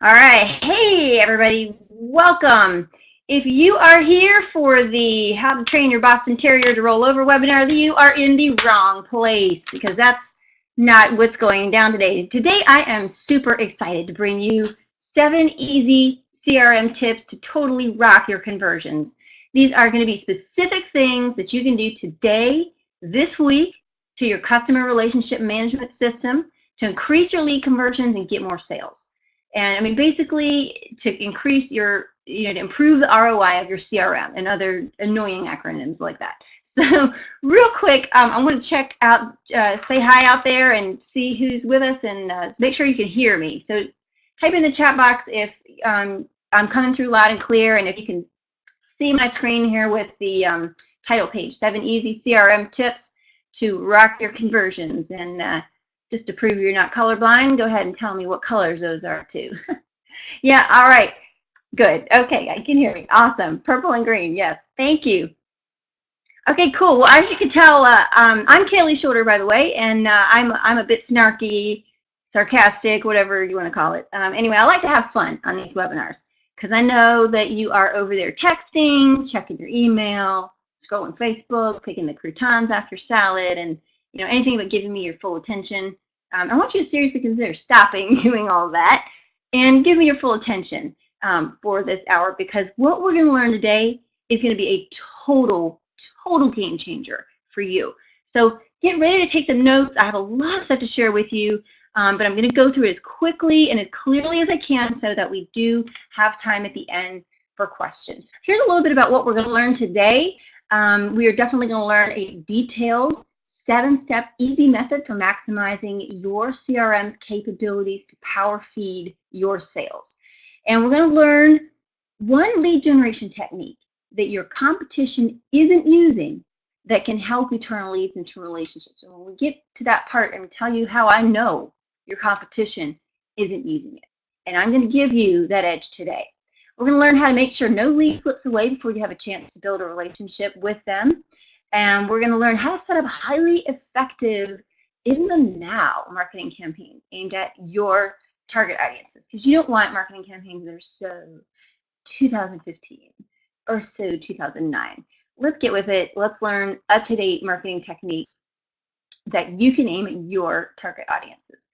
All right. Hey, everybody. Welcome. If you are here for the How to Train Your Boston Terrier to Roll Over webinar, you are in the wrong place because that's not what's going down today. Today, I am super excited to bring you 7 easy CRM tips to totally rock your conversions. These are going to be specific things that you can do today, this week, to your customer relationship management system to increase your lead conversions and get more sales. And I mean, basically to increase your, to improve the ROI of your CRM and other annoying acronyms like that. So real quick, I want to check out, say hi out there and see who's with us and make sure you can hear me. So type in the chat box if I'm coming through loud and clear, and if you can see my screen here with the title page, 7 easy CRM tips to rock your conversions. And just to prove you're not colorblind, go ahead and tell me what colors those are too. Yeah, all right. Good. Okay, I can hear me. Awesome. Purple and green. Yes. Thank you. Okay, cool. Well, as you can tell, I'm Kaylee Shorter, by the way, and I'm a bit snarky, sarcastic, whatever you want to call it. Anyway, I like to have fun on these webinars because I know that you are over there texting, checking your email, scrolling Facebook, picking the croutons after salad, and anything but giving me your full attention. I want you to seriously consider stopping doing all of that and give me your full attention for this hour, because what we're going to learn today is going to be a total game changer for you. So get ready to take some notes. I have a lot of stuff to share with you, but I'm going to go through it as quickly and as clearly as I can so that we do have time at the end for questions. Here's a little bit about what we're going to learn today. We are definitely going to learn a detailed 7-step easy method for maximizing your CRM's capabilities to power feed your sales. And we're going to learn one lead generation technique that your competition isn't using that can help you turn leads into relationships. And when we get to that part, I'm going to tell you how I know your competition isn't using it. And I'm going to give you that edge today. We're going to learn how to make sure no lead slips away before you have a chance to build a relationship with them. And we're going to learn how to set up highly effective, in the now marketing campaigns aimed at your target audiences, because you don't want marketing campaigns that are so 2015 or so 2009. Let's get with it. Let's learn up-to-date marketing techniques that you can aim at your target audiences.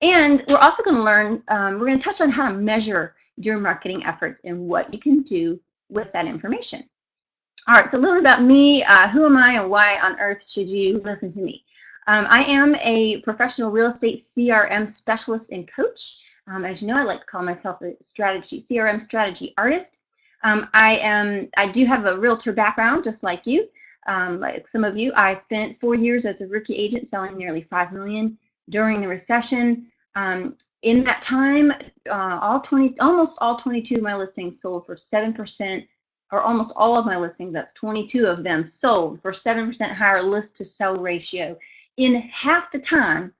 And we're also going to learn, we're going to touch on how to measure your marketing efforts and what you can do with that information. All right, so a little bit about me. Who am I and why on earth should you listen to me? I am a professional real estate CRM specialist and coach. As you know, I like to call myself a CRM strategy artist. I do have a realtor background, just like you. Like some of you, I spent 4 years as a rookie agent selling nearly $5 million during the recession. In that time, almost all 22 of my listings sold for 7%, or almost all of my listings, that's 22 of them, sold for 7% higher list to sell ratio in half the time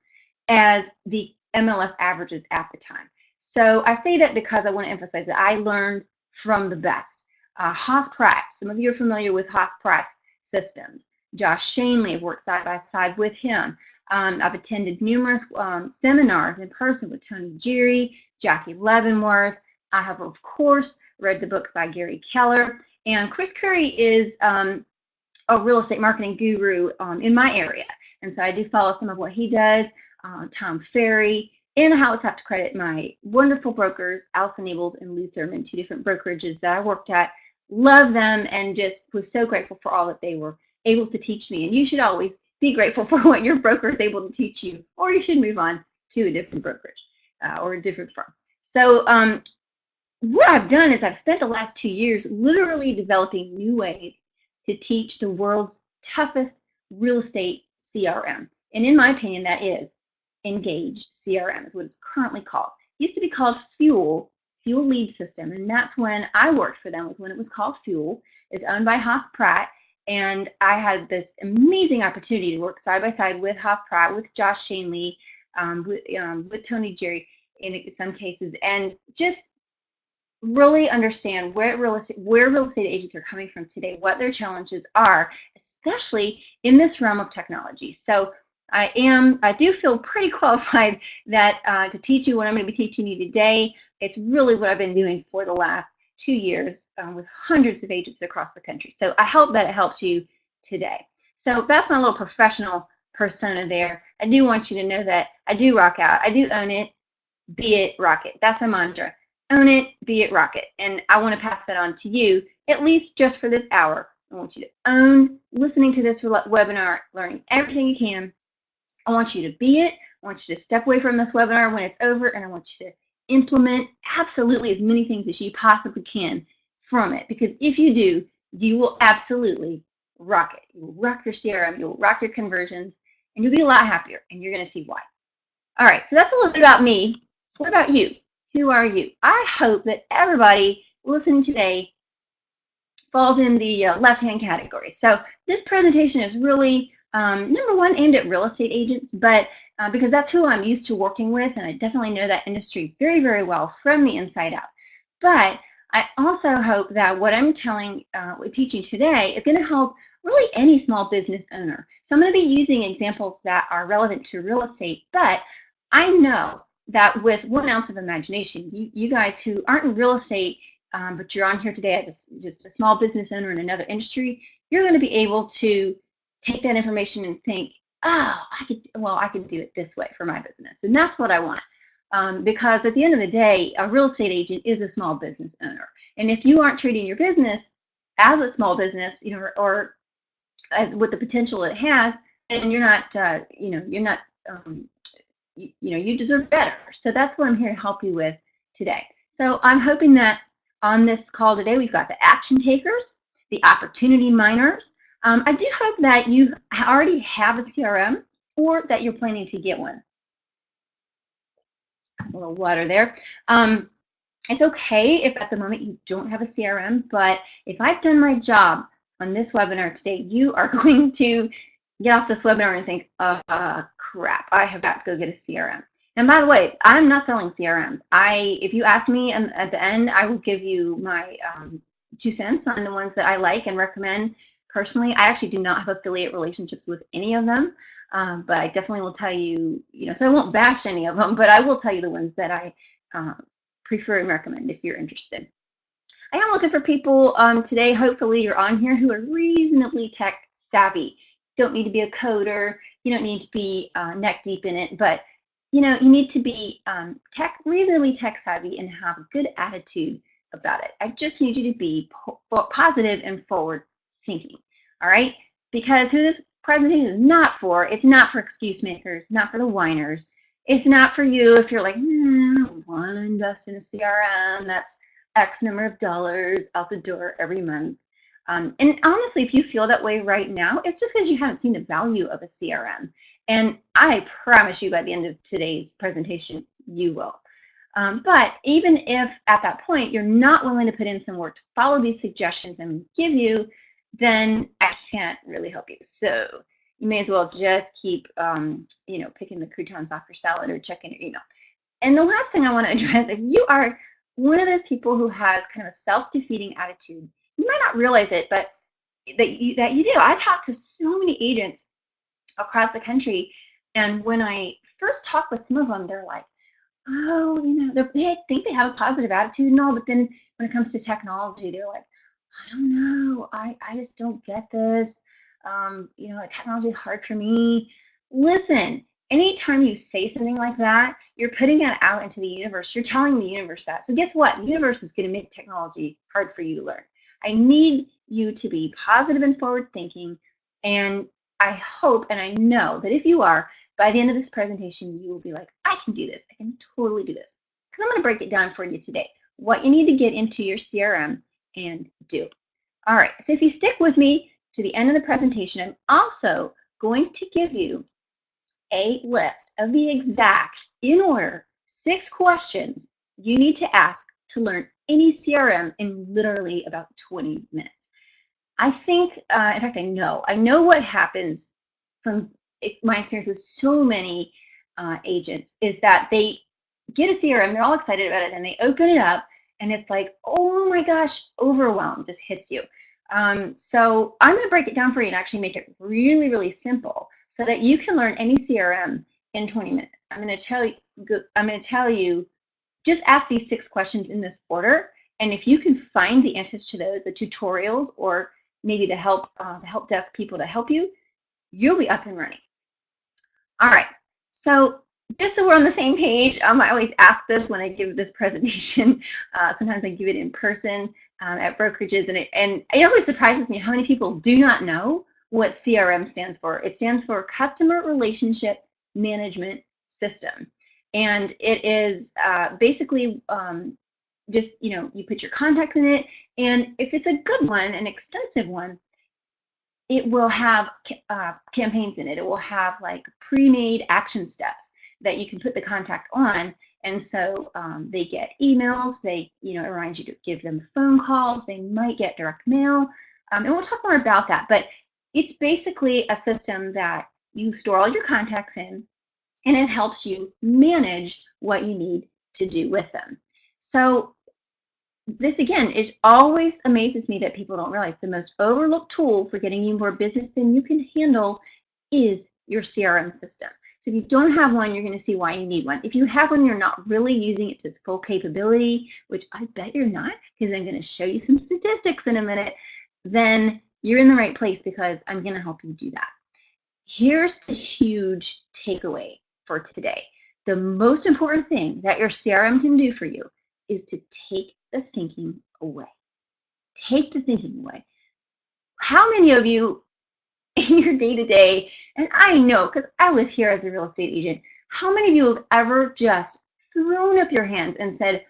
as the MLS averages at the time. So I say that because I want to emphasize that I learned from the best. Haas Pratt, some of you are familiar with Haas Pratt's systems. Josh Shanley, I've worked side by side with him. I've attended numerous seminars in person with Tony Geary, Jackie Leavenworth. I have, of course, read the books by Gary Keller. And Chris Curry is a real estate marketing guru in my area. And so I do follow some of what he does, Tom Ferry. And I always have to credit my wonderful brokers, Allison Abels and Lou Thurman, 2 different brokerages that I worked at. Love them and just was so grateful for all that they were able to teach me. And you should always be grateful for what your broker is able to teach you, or you should move on to a different brokerage or a different firm. So what I've done is I've spent the last 2 years literally developing new ways to teach the world's toughest real estate CRM. And in my opinion, that is Engage CRM, is what it's currently called. It used to be called Fuel Lead System, and that's when I worked for them, was when it was called Fuel. It's owned by Haas Pratt, and I had this amazing opportunity to work side by side with Haas Pratt, with Josh Shanley, with Tony Geary in some cases, and just really understand where real estate agents are coming from today, what their challenges are, especially in this realm of technology. So I do feel pretty qualified that to teach you what I'm going to be teaching you today. It's really what I've been doing for the last 2 years with hundreds of agents across the country. So I hope that it helps you today. So that's my little professional persona there. I do want you to know that I do rock out. I do own it, be it, rock it. That's my mantra. Own it, be it, rock it. And I want to pass that on to you, at least just for this hour. I want you to own listening to this webinar, learning everything you can. I want you to be it. I want you to step away from this webinar when it's over, and I want you to implement absolutely as many things as you possibly can from it. Because if you do, you will absolutely rock it. You will rock your CRM, you'll rock your conversions, and you'll be a lot happier, and you're going to see why. All right, so that's a little bit about me. What about you? Who are you? I hope that everybody listening today falls in the left-hand category. So this presentation is really, number one, aimed at real estate agents, but because that's who I'm used to working with, and I definitely know that industry very, very well from the inside out. But I also hope that what I'm teaching today is going to help really any small business owner. So I'm going to be using examples that are relevant to real estate, but I know that with 1 ounce of imagination, you guys who aren't in real estate, but you're on here today as just a small business owner in another industry, you're going to be able to take that information and think, oh, I could do it this way for my business. And that's what I want. Because at the end of the day, a real estate agent is a small business owner. And if you aren't treating your business as a small business, or as, with the potential it has, then you're not, you deserve better. So that's what I'm here to help you with today. So I'm hoping that on this call today, we've got the action takers, the opportunity miners. I do hope that you already have a CRM or that you're planning to get one. A little water there. It's okay if at the moment you don't have a CRM, but if I've done my job on this webinar today, you are going to get off this webinar and think, crap, I have got to go get a CRM. And by the way, I'm not selling CRMs. If you ask me at the end, I will give you my 2 cents on the ones that I like and recommend. Personally, I actually do not have affiliate relationships with any of them, but I definitely will tell you, so I won't bash any of them, but I will tell you the ones that I prefer and recommend if you're interested. I am looking for people today, hopefully you're on here, who are reasonably tech savvy. Don't need to be a coder, you don't need to be neck deep in it, but you need to be reasonably tech savvy and have a good attitude about it. I just need you to be positive and forward thinking, all right? Because who this presentation is not for, it's not for excuse makers, not for the whiners. It's not for you if you're like, I want to invest in a CRM that's X number of dollars out the door every month. And honestly, if you feel that way right now, it's just because you haven't seen the value of a CRM. And I promise you by the end of today's presentation, you will. But even if at that point you're not willing to put in some work to follow these suggestions and give you, then I can't really help you. So you may as well just keep, picking the croutons off your salad or checking your email. And the last thing I want to address, if you are one of those people who has kind of a self-defeating attitude, you might not realize it, but that you do. I talk to so many agents across the country, and when I first talk with some of them, they're like, oh, they think they have a positive attitude and all, but then when it comes to technology, they're like, I don't know, I just don't get this. Technology is hard for me. Listen, anytime you say something like that, you're putting it out into the universe. You're telling the universe that. So guess what? The universe is going to make technology hard for you to learn. I need you to be positive and forward thinking, and I hope and I know that if you are, by the end of this presentation, you will be like, I can do this. I can totally do this. Because I'm going to break it down for you today. What you need to get into your CRM and do. All right, so if you stick with me to the end of the presentation, I'm also going to give you a list of the exact, in order, 6 questions you need to ask to learn any CRM in literally about 20 minutes. I think, in fact, I know what happens from my experience with so many agents is that they get a CRM, they're all excited about it, and they open it up, and it's like, oh my gosh, overwhelm just hits you. So I'm going to break it down for you and actually make it really, really simple so that you can learn any CRM in 20 minutes. I'm going to tell you, just ask these 6 questions in this order, and if you can find the answers to those, the tutorials, or maybe the help desk people to help you, you'll be up and running. All right, so just so we're on the same page, I always ask this when I give this presentation. Sometimes I give it in person at brokerages, and it always surprises me how many people do not know what CRM stands for. It stands for Customer Relationship Management System, and it is basically just, you put your contacts in it, and if it's a good one, an extensive one, it will have campaigns in it. It will have like pre-made action steps that you can put the contact on, and so they get emails. It reminds you to give them phone calls. They might get direct mail, and we'll talk more about that. But it's basically a system that you store all your contacts in, and it helps you manage what you need to do with them. So this, again, it always amazes me that people don't realize the most overlooked tool for getting you more business than you can handle is your CRM system. So if you don't have one, you're going to see why you need one. If you have one, you're not really using it to its full capability, which I bet you're not, because I'm going to show you some statistics in a minute, then you're in the right place, because I'm going to help you do that. Here's the huge takeaway for today. The most important thing that your CRM can do for you is to take the thinking away. Take the thinking away. How many of you in your day-to-day, and I know because I was here as a real estate agent, how many of you have ever just thrown up your hands and said,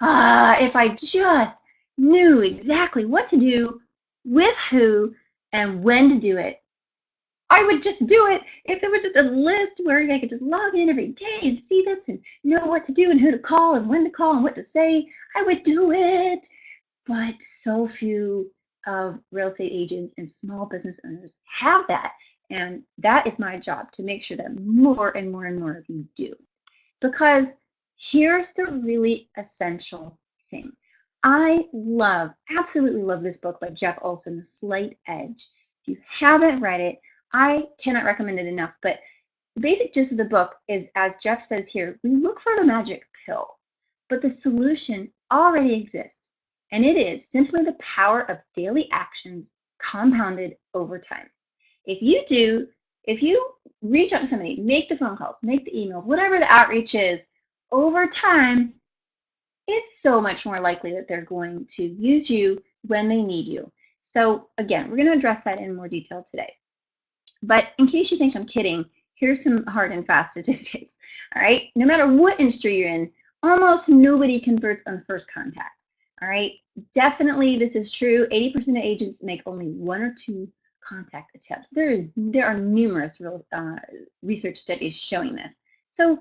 if I just knew exactly what to do, with who, and when to do it, I would just do it. If there was just a list where I could just log in every day and see this and know what to do and who to call and when to call and what to say, I would do it. But so few of real estate agents and small business owners have that. And that is my job, to make sure that more and more and more of you do. Because here's the really essential thing. I absolutely love this book by Jeff Olson, The Slight Edge. If you haven't read it, I cannot recommend it enough. But the basic gist of the book is, as Jeff says here, we look for the magic pill, but the solution already exists. And it is simply the power of daily actions compounded over time. If you reach out to somebody, make the phone calls, make the emails, whatever the outreach is, over time, it's so much more likely that they're going to use you when they need you. So again, we're going to address that in more detail today. But in case you think I'm kidding, here's some hard and fast statistics. All right, no matter what industry you're in, almost nobody converts on first contact. All right, definitely this is true. 80% of agents make only 1 or 2 contact attempts. There are numerous research studies showing this. So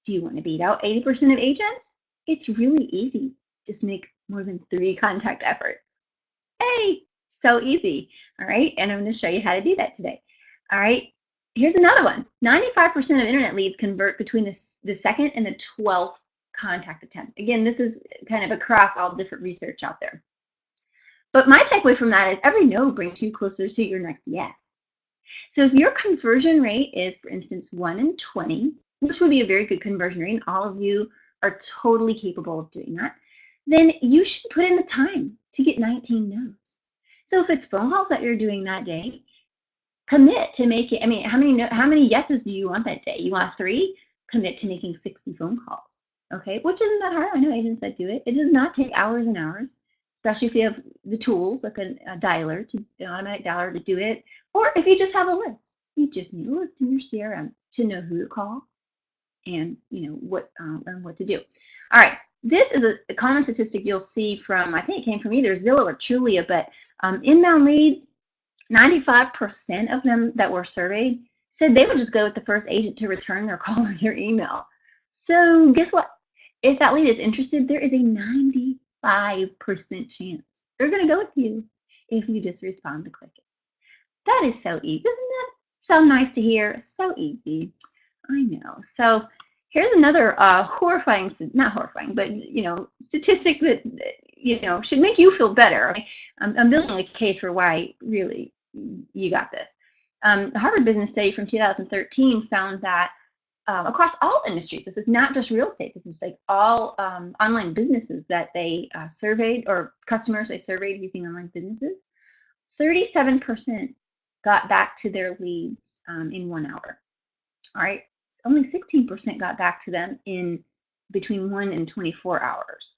do you want to beat out 80% of agents? It's really easy. Just make more than 3 contact efforts. Hey, so easy. All right, and I'm going to show you how to do that today. All right, here's another one. 95% of internet leads convert between the 2nd and the 12th contact attempt. Again, this is kind of across all different research out there. But my takeaway from that is every no brings you closer to your next yes. So if your conversion rate is, for instance, 1 in 20, which would be a very good conversion rate, and all of you are totally capable of doing that, then you should put in the time to get 19 no's. So if it's phone calls that you're doing that day, commit to make it. I mean, how many yeses do you want that day? You want 3? Commit to making 60 phone calls. Okay, which isn't that hard. I know agents that do it. It does not take hours and hours, especially if you have the tools like an automatic dialer to do it, or if you just have a list. You just need a list in your CRM to know who to call and what to do. All right, this is a common statistic you'll see from, I think it came from either Zillow or Trulia, but inbound leads, 95% of them that were surveyed said they would just go with the first agent to return their call or their email. So guess what? If that lead is interested, there is a 95% chance they're going to go with you if you just respond to click it. That is so easy. Doesn't that sound nice to hear? So easy. I know. So here's another horrifying, not horrifying, but statistic that should make you feel better. I'm building a case for why really you got this. The Harvard Business Study from 2013 found that across all industries, this is not just real estate, this is like all online businesses that they surveyed, or customers they surveyed using online businesses, 37% got back to their leads in 1 hour. All right, only 16% got back to them in between 1 and 24 hours.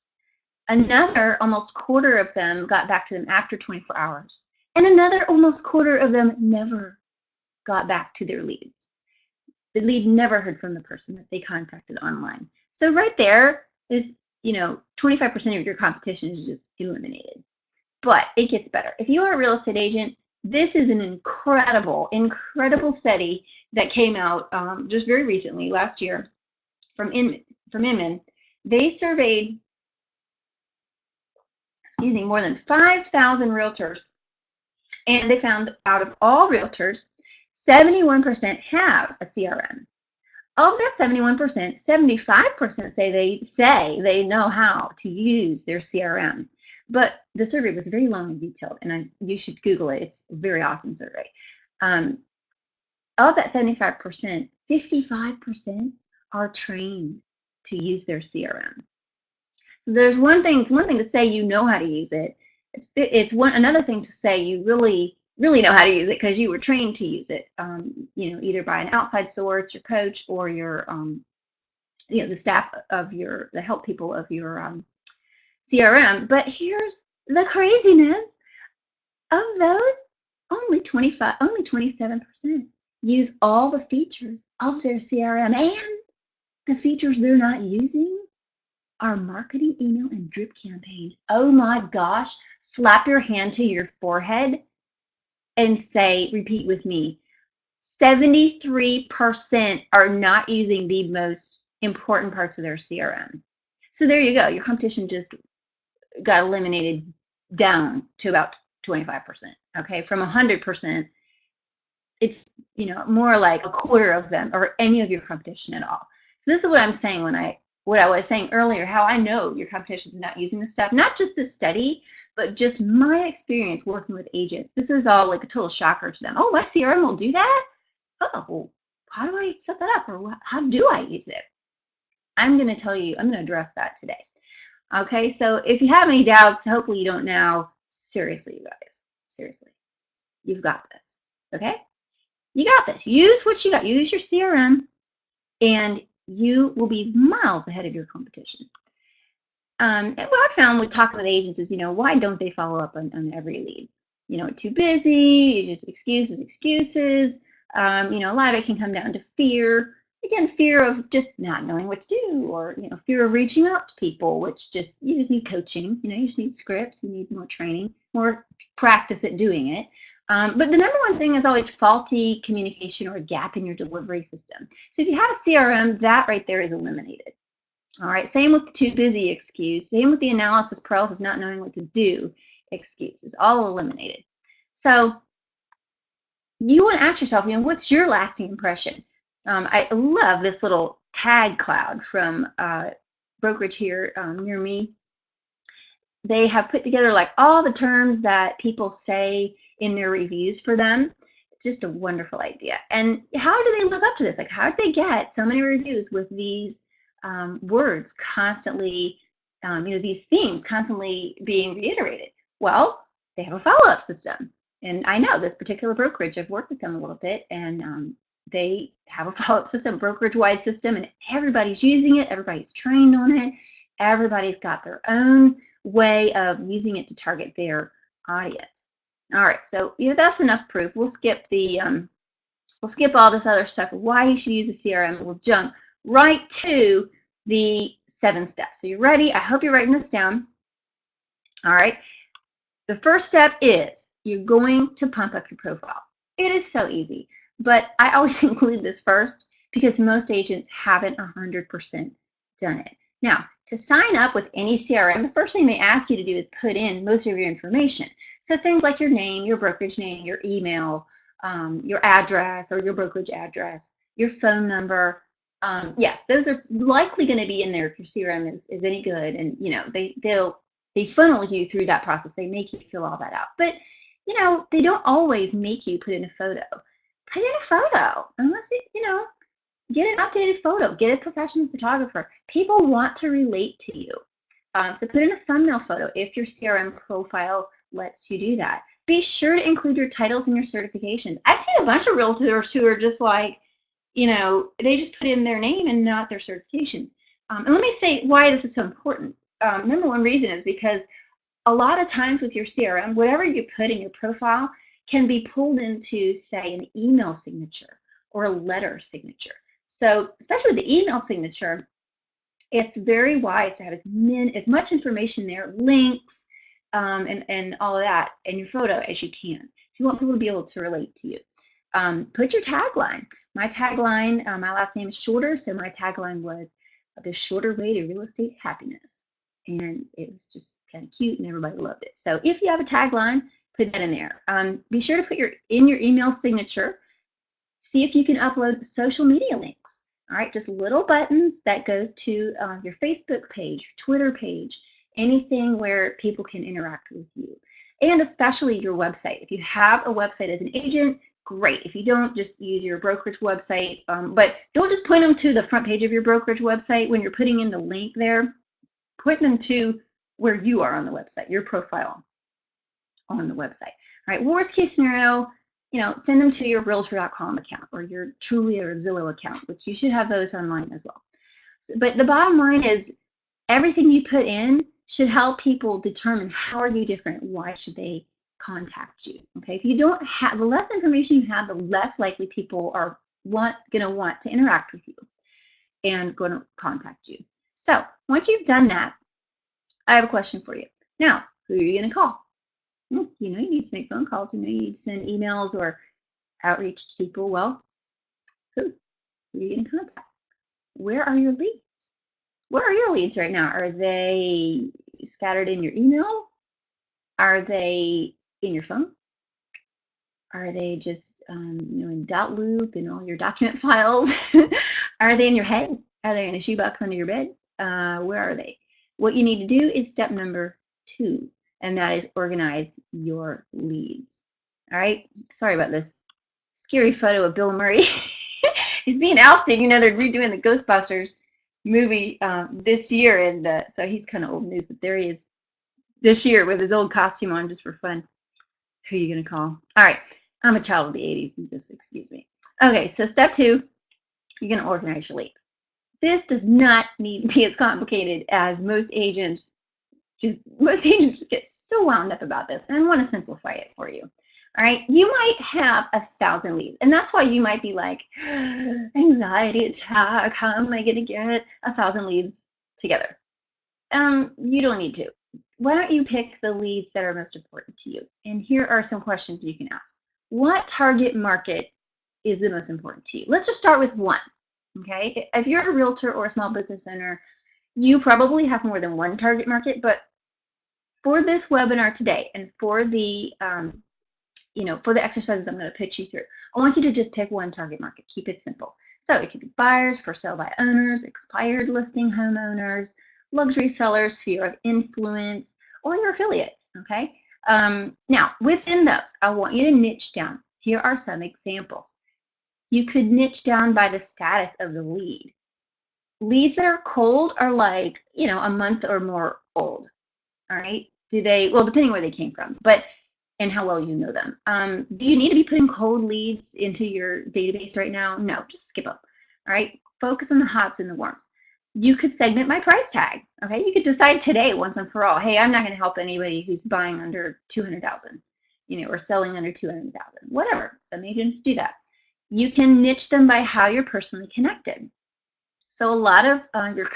Another almost quarter of them got back to them after 24 hours. And another almost quarter of them never got back to their leads. The lead never heard from the person that they contacted online. So right there is, 25% of your competition is just eliminated. But it gets better. If you are a real estate agent, this is an incredible, incredible study that came out just very recently, last year, from Inman. They surveyed, more than 5,000 realtors, and they found out of all realtors, 71% have a CRM. Of that 71%, 75% say they know how to use their CRM. But the survey was very long and detailed, and you should Google it. It's a very awesome survey. Of that 75%, 55% are trained to use their CRM. So there's one thing. It's one thing to say you know how to use it. It's another thing to say you really know how to use it because you were trained to use it. Either by an outside source, your coach, or your the staff of the help people of your CRM. But here's the craziness: of those, only 27% use all the features of their CRM, and the features they're not using are marketing, email, and drip campaigns. Oh my gosh, slap your hand to your forehead and repeat with me, 73% are not using the most important parts of their CRM. So there you go, your competition just got eliminated down to about 25%, okay? From 100%, it's, more like a quarter of them, or any of your competition at all. So this is what I'm saying what I was saying earlier, how I know your competition is not using this stuff, not just this study, but just my experience working with agents. This is all like a total shocker to them. Oh, my CRM will do that? Oh, well, how do I set that up? Or how do I use it? I'm going to address that today. Okay, so if you have any doubts, hopefully you don't now. Seriously, you guys, seriously, you've got this, okay? You got this. Use what you got. Use your CRM, and you will be miles ahead of your competition. And what I found with talking with agents is, why don't they follow up on every lead? Too busy, just excuses. A lot of it can come down to fear. Again, fear of just not knowing what to do, or, fear of reaching out to people, which you just need coaching. You just need scripts, you need more training, more practice at doing it. But the number one thing is always faulty communication or a gap in your delivery system. So if you have a CRM, that right there is eliminated. All right, same with the too busy excuse, same with the analysis paralysis, not knowing what to do excuse, is all eliminated. So you want to ask yourself, what's your lasting impression? I love this little tag cloud from brokerage here near me. They have put together like all the terms that people say in their reviews for them. It's just a wonderful idea. And how do they live up to this? Like, how did they get so many reviews with these words constantly, these themes constantly being reiterated? Well, they have a follow-up system. And I know this particular brokerage, I've worked with them a little bit, and they have a follow-up system, brokerage-wide system, and everybody's using it, everybody's trained on it, everybody's got their own way of using it to target their audience. All right, so that's enough proof. We'll skip all this other stuff, why you should use a CRM. We'll jump right to the 7 steps. So you ready? I hope you're writing this down. All right. The first step is you're going to pump up your profile. It is so easy, but I always include this first because most agents haven't 100% done it. Now, to sign up with any CRM, the first thing they ask you to do is put in most of your information. So things like your name, your brokerage name, your email, your address or your brokerage address, your phone number. Yes, those are likely going to be in there if your CRM is any good, and they funnel you through that process. They make you fill all that out, but they don't always make you put in a photo. put in a photo. Unless it, get an updated photo, get a professional photographer. People want to relate to you. So put in a thumbnail photo if your CRM profile lets you do that. Be sure to include your titles and your certifications. I've seen a bunch of realtors who are just like, they just put in their name and not their certification. And let me say why this is so important. Number one reason is because a lot of times with your CRM, whatever you put in your profile can be pulled into, say, an email signature or a letter signature. So especially with the email signature, it's very wise to have as much information there, links, and all of that in your photo as you can. If you want people to be able to relate to you. Put your tagline. My tagline, my last name is shorter, so my tagline was the shorter way to real estate happiness. And it was just kind of cute and everybody loved it. So if you have a tagline, put that in there. Be sure to put in your email signature, see if you can upload social media links. All right, just little buttons that goes to your Facebook page, Twitter page, anything where people can interact with you. And especially your website. If you have a website as an agent, great. If you don't, just use your brokerage website. But don't just put them to the front page of your brokerage website when you're putting in the link there. Put them to where you are on the website, your profile on the website. All right, worst case scenario, send them to your realtor.com account or your Trulia or Zillow account, which you should have those online as well. But the bottom line is everything you put in should help people determine how are you different, why should they contact you. Okay, if you don't have, the less information you have, the less likely people are going to want to interact with you and going to contact you. So once you've done that, I have a question for you. Now, who are you going to call? You need to make phone calls. You need to send emails or outreach to people. Well, who are you going to contact? Where are your leads? Where are your leads right now? Are they scattered in your email? Are they in your phone? Are they just in dot loop in all your document files? Are they in your head? Are they in a shoebox under your bed? Where are they? What you need to do is step number 2, and that is organize your leads. All right. Sorry about this scary photo of Bill Murray. He's being ousted. They're redoing the Ghostbusters movie this year, and so he's kind of old news, but there he is this year with his old costume on just for fun. Who are you going to call? All right. I'm a child of the 80s, just excuse me. Okay, so step 2, you're going to organize your leads. This does not need to be as complicated as most agents just get so wound up about this, and I want to simplify it for you. All right, you might have 1,000 leads, and that's why you might be like, anxiety attack, how am I going to get 1,000 leads together? You don't need to. Why don't you pick the leads that are most important to you? And here are some questions you can ask. What target market is the most important to you? Let's just start with one, okay? If you're a realtor or a small business owner, you probably have more than one target market, but for this webinar today and for the for the exercises I'm going to put you through, I want you to just pick one target market. Keep it simple. So it could be buyers, for sale by owners, expired listing homeowners, luxury sellers, sphere of influence, or your affiliates, okay? Now, within those, I want you to niche down. Here are some examples. You could niche down by the status of the lead. Leads that are cold are like, a month or more old, all right? Well, depending where they came from, and how well you know them. Do you need to be putting cold leads into your database right now? No, just skip them, all right? Focus on the hots and the warms. You could segment by price tag, okay? You could decide today, once and for all, hey, I'm not going to help anybody who's buying under 200,000, or selling under 200,000, whatever. Some agents do that. You can niche them by how you're personally connected. So a lot of your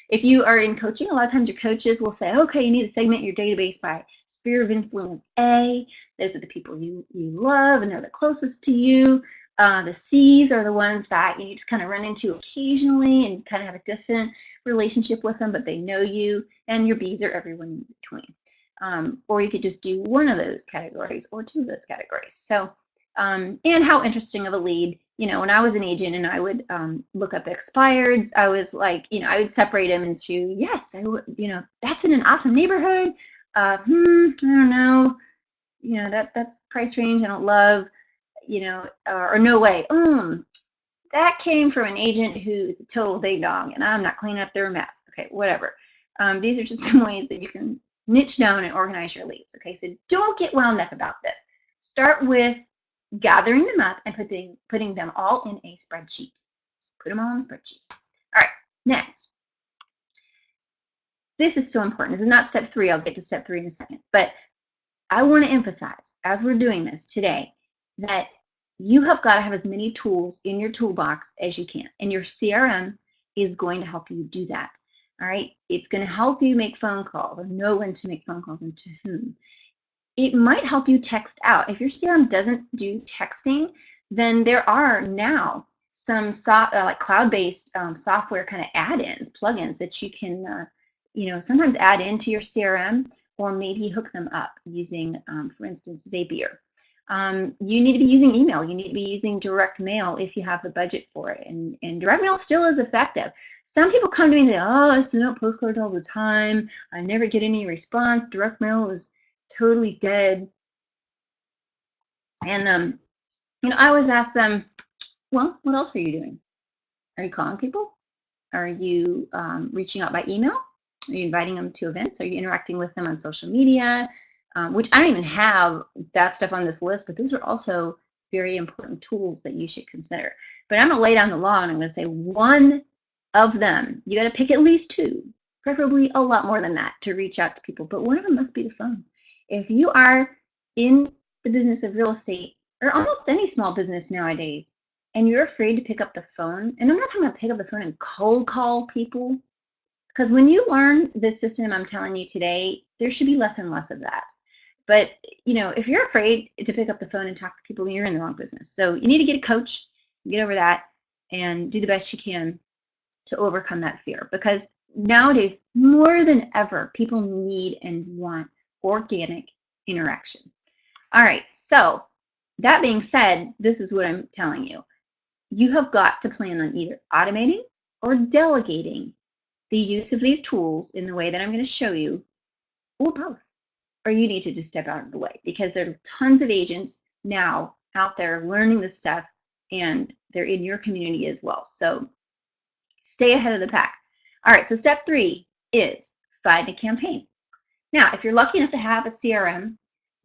if you are in coaching, a lot of times your coaches will say, okay, you need to segment your database by sphere of influence A. Those are the people you love and they're the closest to you. The C's are the ones that you just kind of run into occasionally and kind of have a distant relationship with them, but they know you. And your B's are everyone in between. Or you could just do one of those categories or 2 of those categories. So, and how interesting of a lead. When I was an agent and I would look up expireds, I was like, I would separate them into, yes, that's in an awesome neighborhood. I don't know, that's price range I don't love. you know, or no way. That came from an agent who is a total ding dong, and I'm not cleaning up their mess. Okay, whatever. These are just some ways that you can niche down and organize your leads. Okay, so don't get wound up about this. Start with gathering them up and putting them all in a spreadsheet. Put them all in a spreadsheet. All right, next. This is so important. This is not step 3. I'll get to step 3 in a second. But I want to emphasize, as we're doing this today, that you have got to have as many tools in your toolbox as you can. And your CRM is going to help you do that. All right? It's going to help you make phone calls or know when to make phone calls and to whom. It might help you text out. If your CRM doesn't do texting, then there are now some like cloud-based software kind of add-ins, plugins that you can, sometimes add into your CRM or maybe hook them up using, for instance, Zapier. You need to be using email. You need to be using direct mail if you have the budget for it. And direct mail still is effective. Some people come to me and say, oh, I send out postcards all the time. I never get any response. Direct mail is totally dead. And I always ask them, well, what else are you doing? Are you calling people? Are you reaching out by email? Are you inviting them to events? Are you interacting with them on social media? Which I don't even have that stuff on this list, but those are also very important tools that you should consider. But I'm going to lay down the law and I'm going to say one of them. You got to pick at least 2, preferably a lot more than that to reach out to people, but one of them must be the phone. If you are in the business of real estate or almost any small business nowadays, and you're afraid to pick up the phone, and I'm not talking about pick up the phone and cold call people, because when you learn this system I'm telling you today, there should be less and less of that. But if you're afraid to pick up the phone and talk to people, you're in the wrong business. So you need to get a coach, get over that, and do the best you can to overcome that fear. Because nowadays, more than ever, people need and want organic interaction. All right, so that being said, this is what I'm telling you. You have got to plan on either automating or delegating the use of these tools in the way that I'm going to show you, or both. Or you need to just step out of the way, because there are tons of agents now out there learning this stuff, and they're in your community as well. So stay ahead of the pack. All right, so step 3 is find a campaign. Now, if you're lucky enough to have a CRM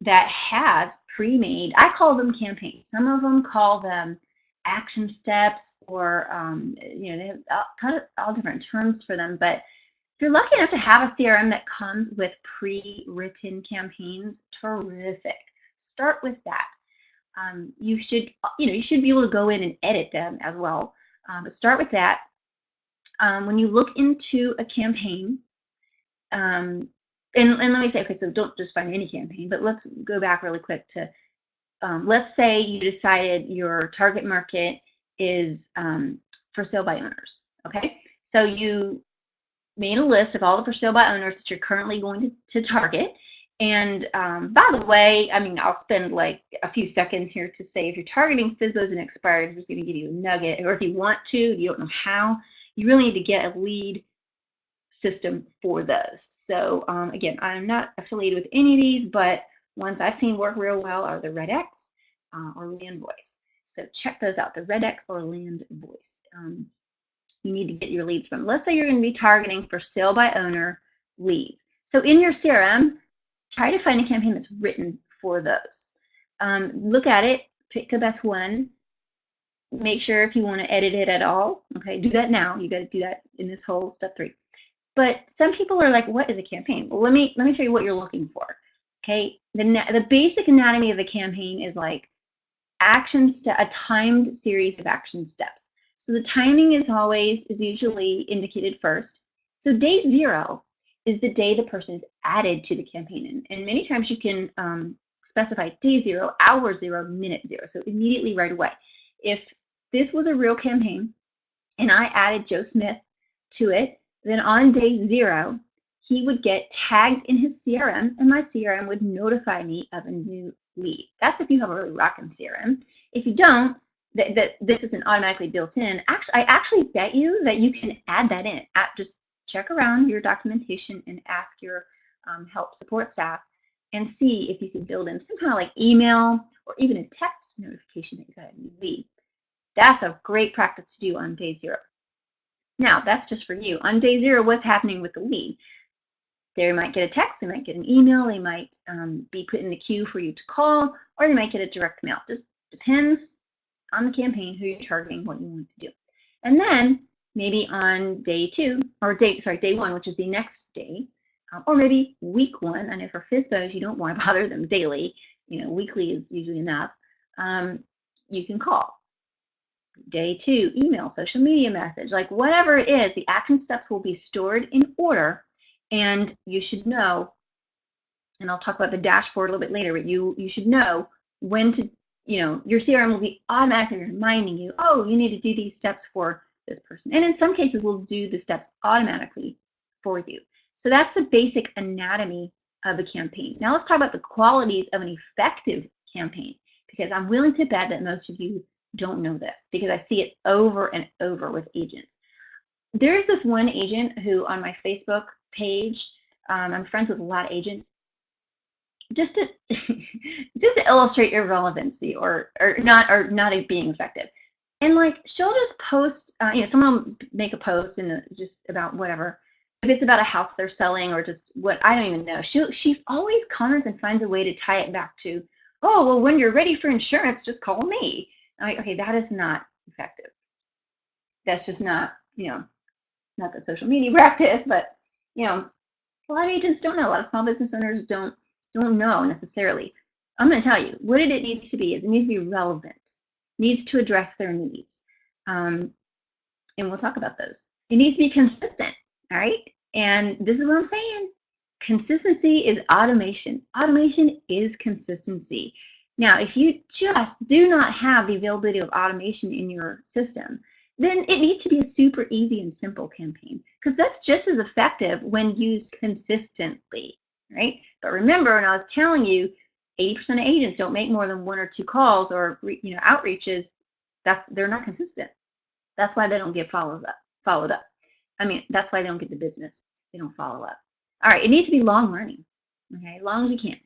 that has pre-made, I call them campaigns. Some of them call them action steps, or they have kind of all different terms for them. But if you're lucky enough to have a CRM that comes with pre-written campaigns, terrific. Start with that. You should be able to go in and edit them as well. But start with that. When you look into a campaign, and let me say, okay, so don't just find any campaign, but let's go back really quick to, let's say you decided your target market is for sale by owners, okay? So you made a list of all the for sale by owners that you're currently going to target. And by the way, I'll spend like a few seconds here to say, if you're targeting FSBOs and expireds, I'm just going to give you a nugget, or if you want to, you don't know how, you really need to get a lead system for those. So again, I'm not affiliated with any of these, but ones I've seen work real well are the RedX or Land Voice. So check those out, the RedX or Land Voice. You need to get your leads from. Let's say you're going to be targeting for sale by owner leads. So in your CRM, try to find a campaign that's written for those. Look at it, pick the best one. Make sure if you want to edit it at all, okay, do that now. You got to do that in this whole step 3. But some people are like, what is a campaign? Well, let me tell you what you're looking for. Okay, the basic anatomy of a campaign is like a timed series of action steps. So the timing is usually indicated first. So day 0 is the day the person is added to the campaign, and many times you can specify day 0, hour 0, minute 0. So immediately right away. If this was a real campaign and I added Joe Smith to it, then on day 0, he would get tagged in his CRM, and my CRM would notify me of a new lead. That's if you have a really rockin' CRM. If you don't, that this isn't automatically built in. I actually bet you that you can add that in. Just check around your documentation and ask your help support staff and see if you can build in some kind of like email or even a text notification that you got a new lead. That's a great practice to do on day 0. Now, that's just for you. On day 0, what's happening with the lead? They might get a text, they might get an email, they might be put in the queue for you to call, or you might get a direct mail. Just depends on the campaign, who you're targeting, what you want to do. And then maybe on day 2, or day 1, which is the next day, or maybe week 1. I know for FSBOs, you don't want to bother them daily. Weekly is usually enough. You can call. Day 2, email, social media message, like whatever it is, the action steps will be stored in order, and you should know, and I'll talk about the dashboard a little bit later, but you should know when to, your CRM will be automatically reminding you, oh, you need to do these steps for this person. And in some cases, we'll do the steps automatically for you. So that's the basic anatomy of a campaign. Now let's talk about the qualities of an effective campaign, because I'm willing to bet that most of you don't know this, because I see it over and over with agents. There's this one agent who on my Facebook page, I'm friends with a lot of agents, just to illustrate irrelevancy or not being effective. And like, she'll just post, someone will make a post and just about whatever. If it's about a house they're selling or just what, I don't even know. She always comments and finds a way to tie it back to, oh, well, when you're ready for insurance, just call me. I'm like, okay, that is not effective. That's just not, not the social media practice, but, a lot of agents don't know. A lot of small business owners don't know necessarily. I'm going to tell you what it needs to be. Is it needs to be relevant, needs to address their needs, and we'll talk about those. It needs to be consistent, all right? And this is what I'm saying. Consistency is automation. Automation is consistency. Now, if you just do not have the availability of automation in your system, then it needs to be a super easy and simple campaign, because that's just as effective when used consistently, right? But remember, when I was telling you, 80% of agents don't make more than 1 or 2 calls or outreaches. They're not consistent. That's why they don't get followed up. I mean, that's why they don't get the business. They don't follow up. All right, it needs to be long running. Okay, as long as you can.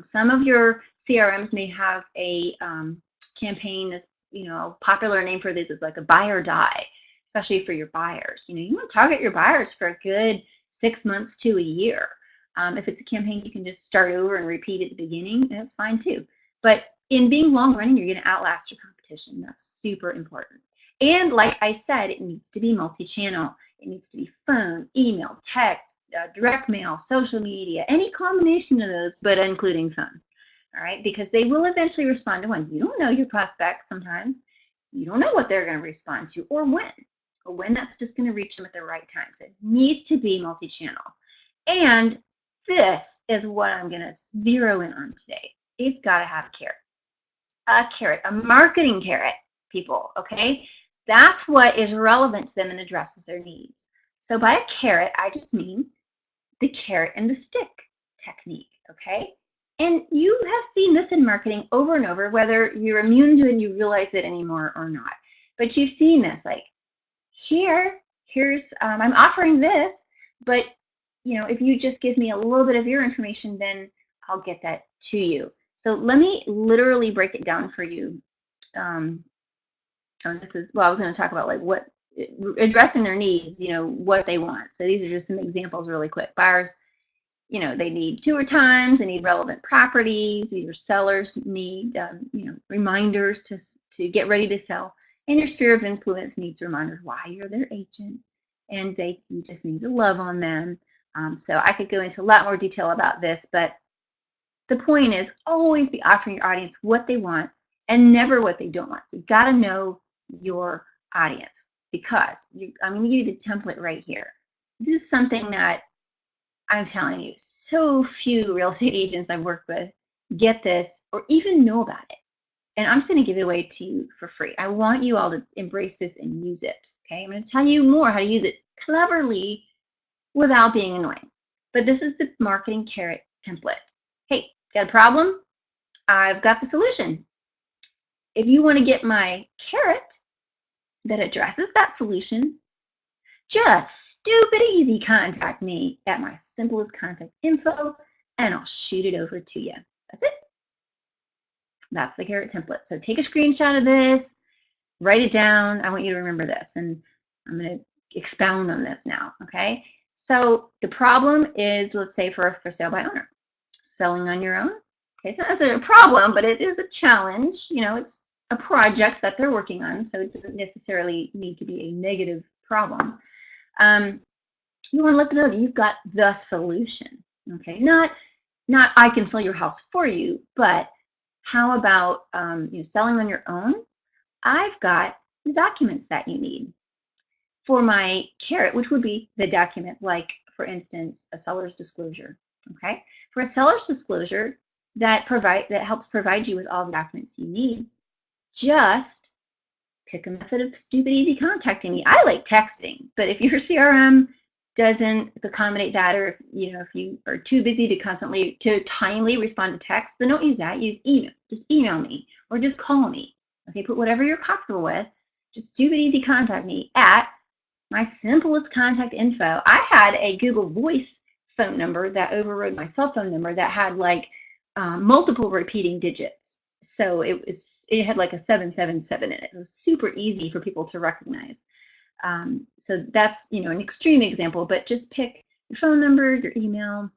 Some of your CRMs may have a campaign that's, popular name for this is like a buy or die, especially for your buyers. You want to target your buyers for a good 6 months to a year. If it's a campaign you can just start over and repeat at the beginning, that's fine too. But in being long running, you're going to outlast your competition. That's super important. And like I said, it needs to be multi-channel. It needs to be phone, email, text, direct mail, social media, any combination of those, but including phone. All right, because they will eventually respond to one. You don't know your prospects sometimes. You don't know what they're going to respond to or when that's just going to reach them at the right time. So it needs to be multi-channel. And this is what I'm going to zero in on today. It's got to have a carrot, a marketing carrot, people, okay? That's what is relevant to them and addresses their needs. So by a carrot, I just mean the carrot and the stick technique, okay? And you have seen this in marketing over and over, whether you're immune to it and you realize it anymore or not. But you've seen this, like, here's I'm offering this, but if you just give me a little bit of your information, then I'll get that to you. So let me literally break it down for you. I was going to talk about like what addressing their needs, what they want. So these are just some examples really quick. Buyers, they need tour times, they need relevant properties. Your sellers need, reminders to get ready to sell. And your sphere of influence needs reminders why you're their agent, and you just need to love on them. So I could go into a lot more detail about this, but the point is always be offering your audience what they want and never what they don't want. So you got to know your audience, because I'm going to give you the template right here. This is something that I'm telling you, so few real estate agents I've worked with get this or even know about it. And I'm just going to give it away to you for free. I want you all to embrace this and use it. Okay, I'm going to tell you more how to use it cleverly without being annoying. But this is the marketing carrot template. Hey, got a problem? I've got the solution. If you want to get my carrot that addresses that solution, just stupid easy contact me at my simplest contact info, and I'll shoot it over to you. That's it. That's the carrot template. So take a screenshot of this, write it down. I want you to remember this, and I'm going to expound on this now, okay? So the problem is, let's say for sale by owner, selling on your own. Okay, it's not necessarily a problem, but it is a challenge. You know, it's a project that they're working on, so it doesn't necessarily need to be a negative problem. You want to let them know that you've got the solution. Okay, not I can sell your house for you, but how about selling on your own? I've got the documents that you need. For my carrot, which would be the document, like for instance, a seller's disclosure. Okay, for a seller's disclosure that helps provide you with all the documents you need, just pick a method of stupid easy contacting me. I like texting, but if your CRM doesn't accommodate that, or if you are too busy to timely respond to text, then don't use that. Use email. Just email me or just call me. Okay, put whatever you're comfortable with. Just stupid easy contact me at my simplest contact info. I had a Google Voice phone number that overrode my cell phone number that had like multiple repeating digits. So it had like a 777 in it. It was super easy for people to recognize. So that's an extreme example, but just pick your phone number, your email,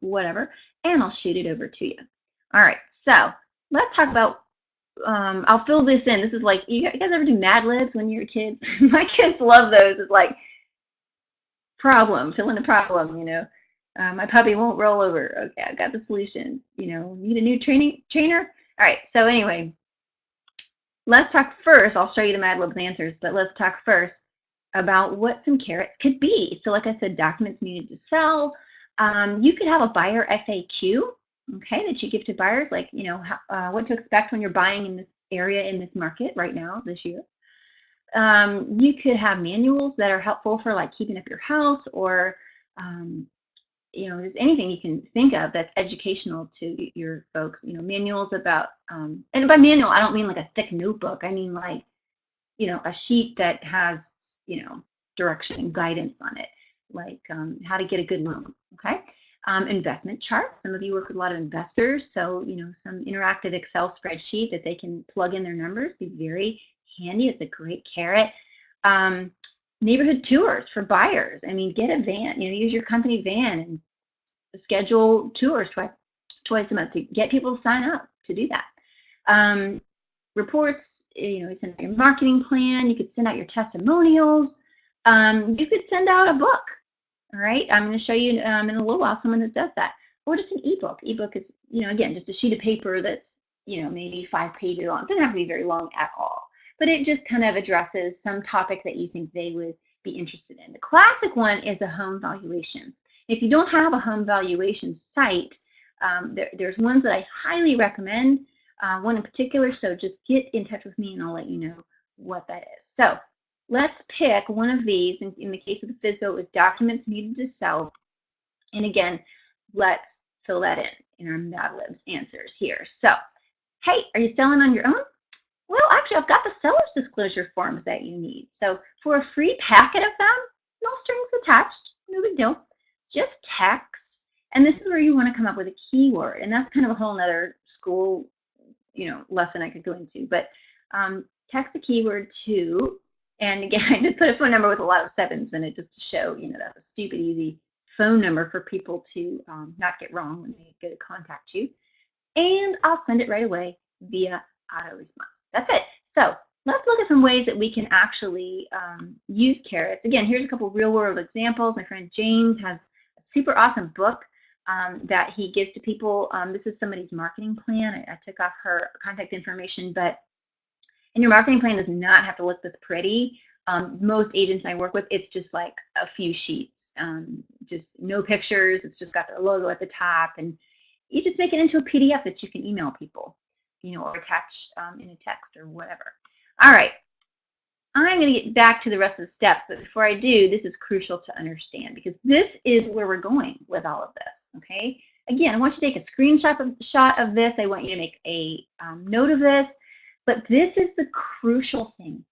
whatever, and I'll shoot it over to you. All right, so let's talk about I'll fill this in. This is like, you guys ever do Mad Libs when you're kids? My kids love those. It's like, problem, fill in a problem, my puppy won't roll over. Okay, I've got the solution. Need a new trainer? All right, so anyway, let's talk first. I'll show you the Mad Libs answers, but let's talk first about what some carrots could be. So like I said, documents needed to sell. You could have a buyer FAQ, okay, that you give to buyers, like, what to expect when you're buying in this area, in this market right now, this year. You could have manuals that are helpful for like keeping up your house, or just anything you can think of that's educational to your folks. Manuals about, and by manual, I don't mean like a thick notebook. I mean like, a sheet that has, direction and guidance on it, like how to get a good loan, okay? Investment chart. Some of you work with a lot of investors, so some interactive Excel spreadsheet that they can plug in their numbers, be very handy. It's a great carrot. Neighborhood tours for buyers. I mean, get a van, use your company van and schedule tours twice a month to get people to sign up to do that. Reports, send out your marketing plan. You could send out your testimonials. You could send out a book. All right, I'm going to show you in a little while someone that does that, or just an ebook. Ebook is, again, just a sheet of paper that's, maybe 5 pages long. It doesn't have to be very long at all, but it just kind of addresses some topic that you think they would be interested in. The classic one is a home valuation. If you don't have a home valuation site, there's ones that I highly recommend, one in particular, so just get in touch with me and I'll let you know what that is. So let's pick one of these. In the case of the FSBO, it was documents needed to sell. And again, let's fill that in our Mad Libs answers here. So, hey, are you selling on your own? Well, actually, I've got the seller's disclosure forms that you need. So for a free packet of them, no strings attached, no big deal, just text. And this is where you want to come up with a keyword. And that's kind of a whole nother school, lesson I could go into. But text the keyword to, and again, I did put a phone number with a lot of sevens in it just to show, that's a stupid easy phone number for people to not get wrong when they go to contact you. And I'll send it right away via auto response. That's it. So let's look at some ways that we can actually use carrots. Again, here's a couple real world examples. My friend James has a super awesome book that he gives to people. This is somebody's marketing plan. I took off her contact information, but and your marketing plan does not have to look this pretty. Most agents I work with, it's just like a few sheets, just no pictures. It's just got their logo at the top, and you just make it into a PDF that you can email people, or attach in a text or whatever. All right, I'm going to get back to the rest of the steps, but before I do, this is crucial to understand because this is where we're going with all of this, okay? Again, I want you to take a screenshot of this. I want you to make a note of this. But this is the crucial thing.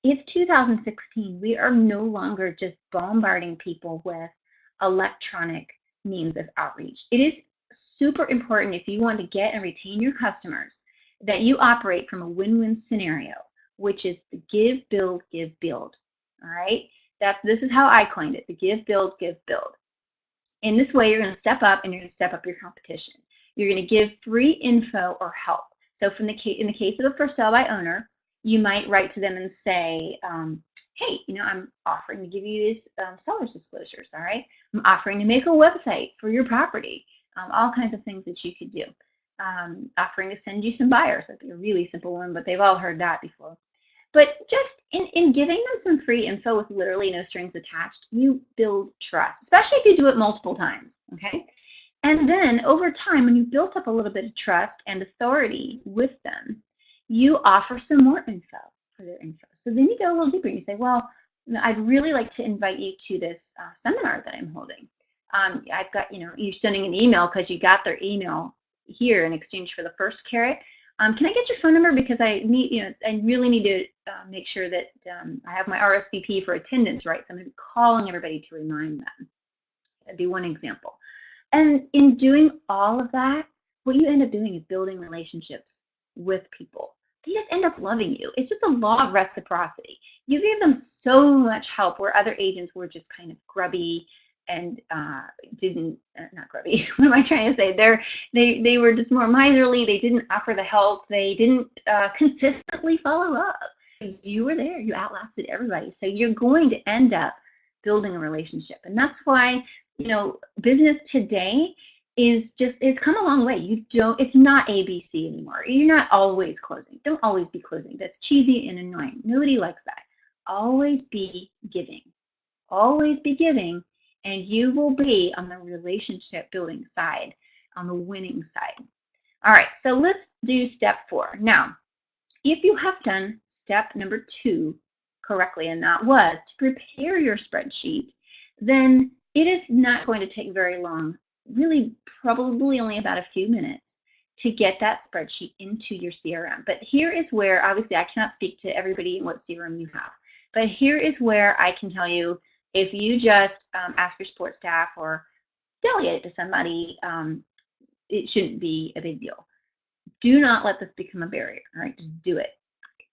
It's 2016. We are no longer just bombarding people with electronic means of outreach. It is super important if you want to get and retain your customers that you operate from a win-win scenario, which is the give, build, give, build. All right? This is how I coined it, the give, build, give, build. In this way, you're going to step up and you're going to step up your competition. You're going to give free info or help. So in the case of a for sale by owner, you might write to them and say, hey, I'm offering to give you these seller's disclosures, all right? I'm offering to make a website for your property, all kinds of things that you could do. Offering to send you some buyers. That'd be a really simple one, but they've all heard that before. But just in giving them some free info with literally no strings attached, you build trust, especially if you do it multiple times, okay? And then over time, when you built up a little bit of trust and authority with them, you offer some more info for their info. So then you go a little deeper. You say, well, I'd really like to invite you to this seminar that I'm holding. I've got, you're sending an email because you got their email here in exchange for the first carrot. Can I get your phone number, because I need, I really need to make sure that I have my RSVP for attendance right. So I'm going to be calling everybody to remind them. That'd be one example. And in doing all of that, what you end up doing is building relationships with people. They just end up loving you. It's just a law of reciprocity. You gave them so much help where other agents were just kind of grubby and not grubby. What am I trying to say? They were just more miserly. They didn't offer the help. They didn't consistently follow up. You were there. You outlasted everybody. So you're going to end up building a relationship. And that's why, business today it's come a long way. It's not ABC anymore. You're not always closing. Don't always be closing. That's cheesy and annoying. Nobody likes that. Always be giving. Always be giving, and you will be on the relationship building side, on the winning side. All right, so let's do step 4. Now, if you have done step number 2 correctly, and that was to prepare your spreadsheet, then it is not going to take very long, really probably only about a few minutes, to get that spreadsheet into your CRM. But here is where, obviously, I cannot speak to everybody and what CRM you have. But here is where I can tell you, if you just ask your support staff or delegate it to somebody, it shouldn't be a big deal. Do not let this become a barrier, all right? Just do it,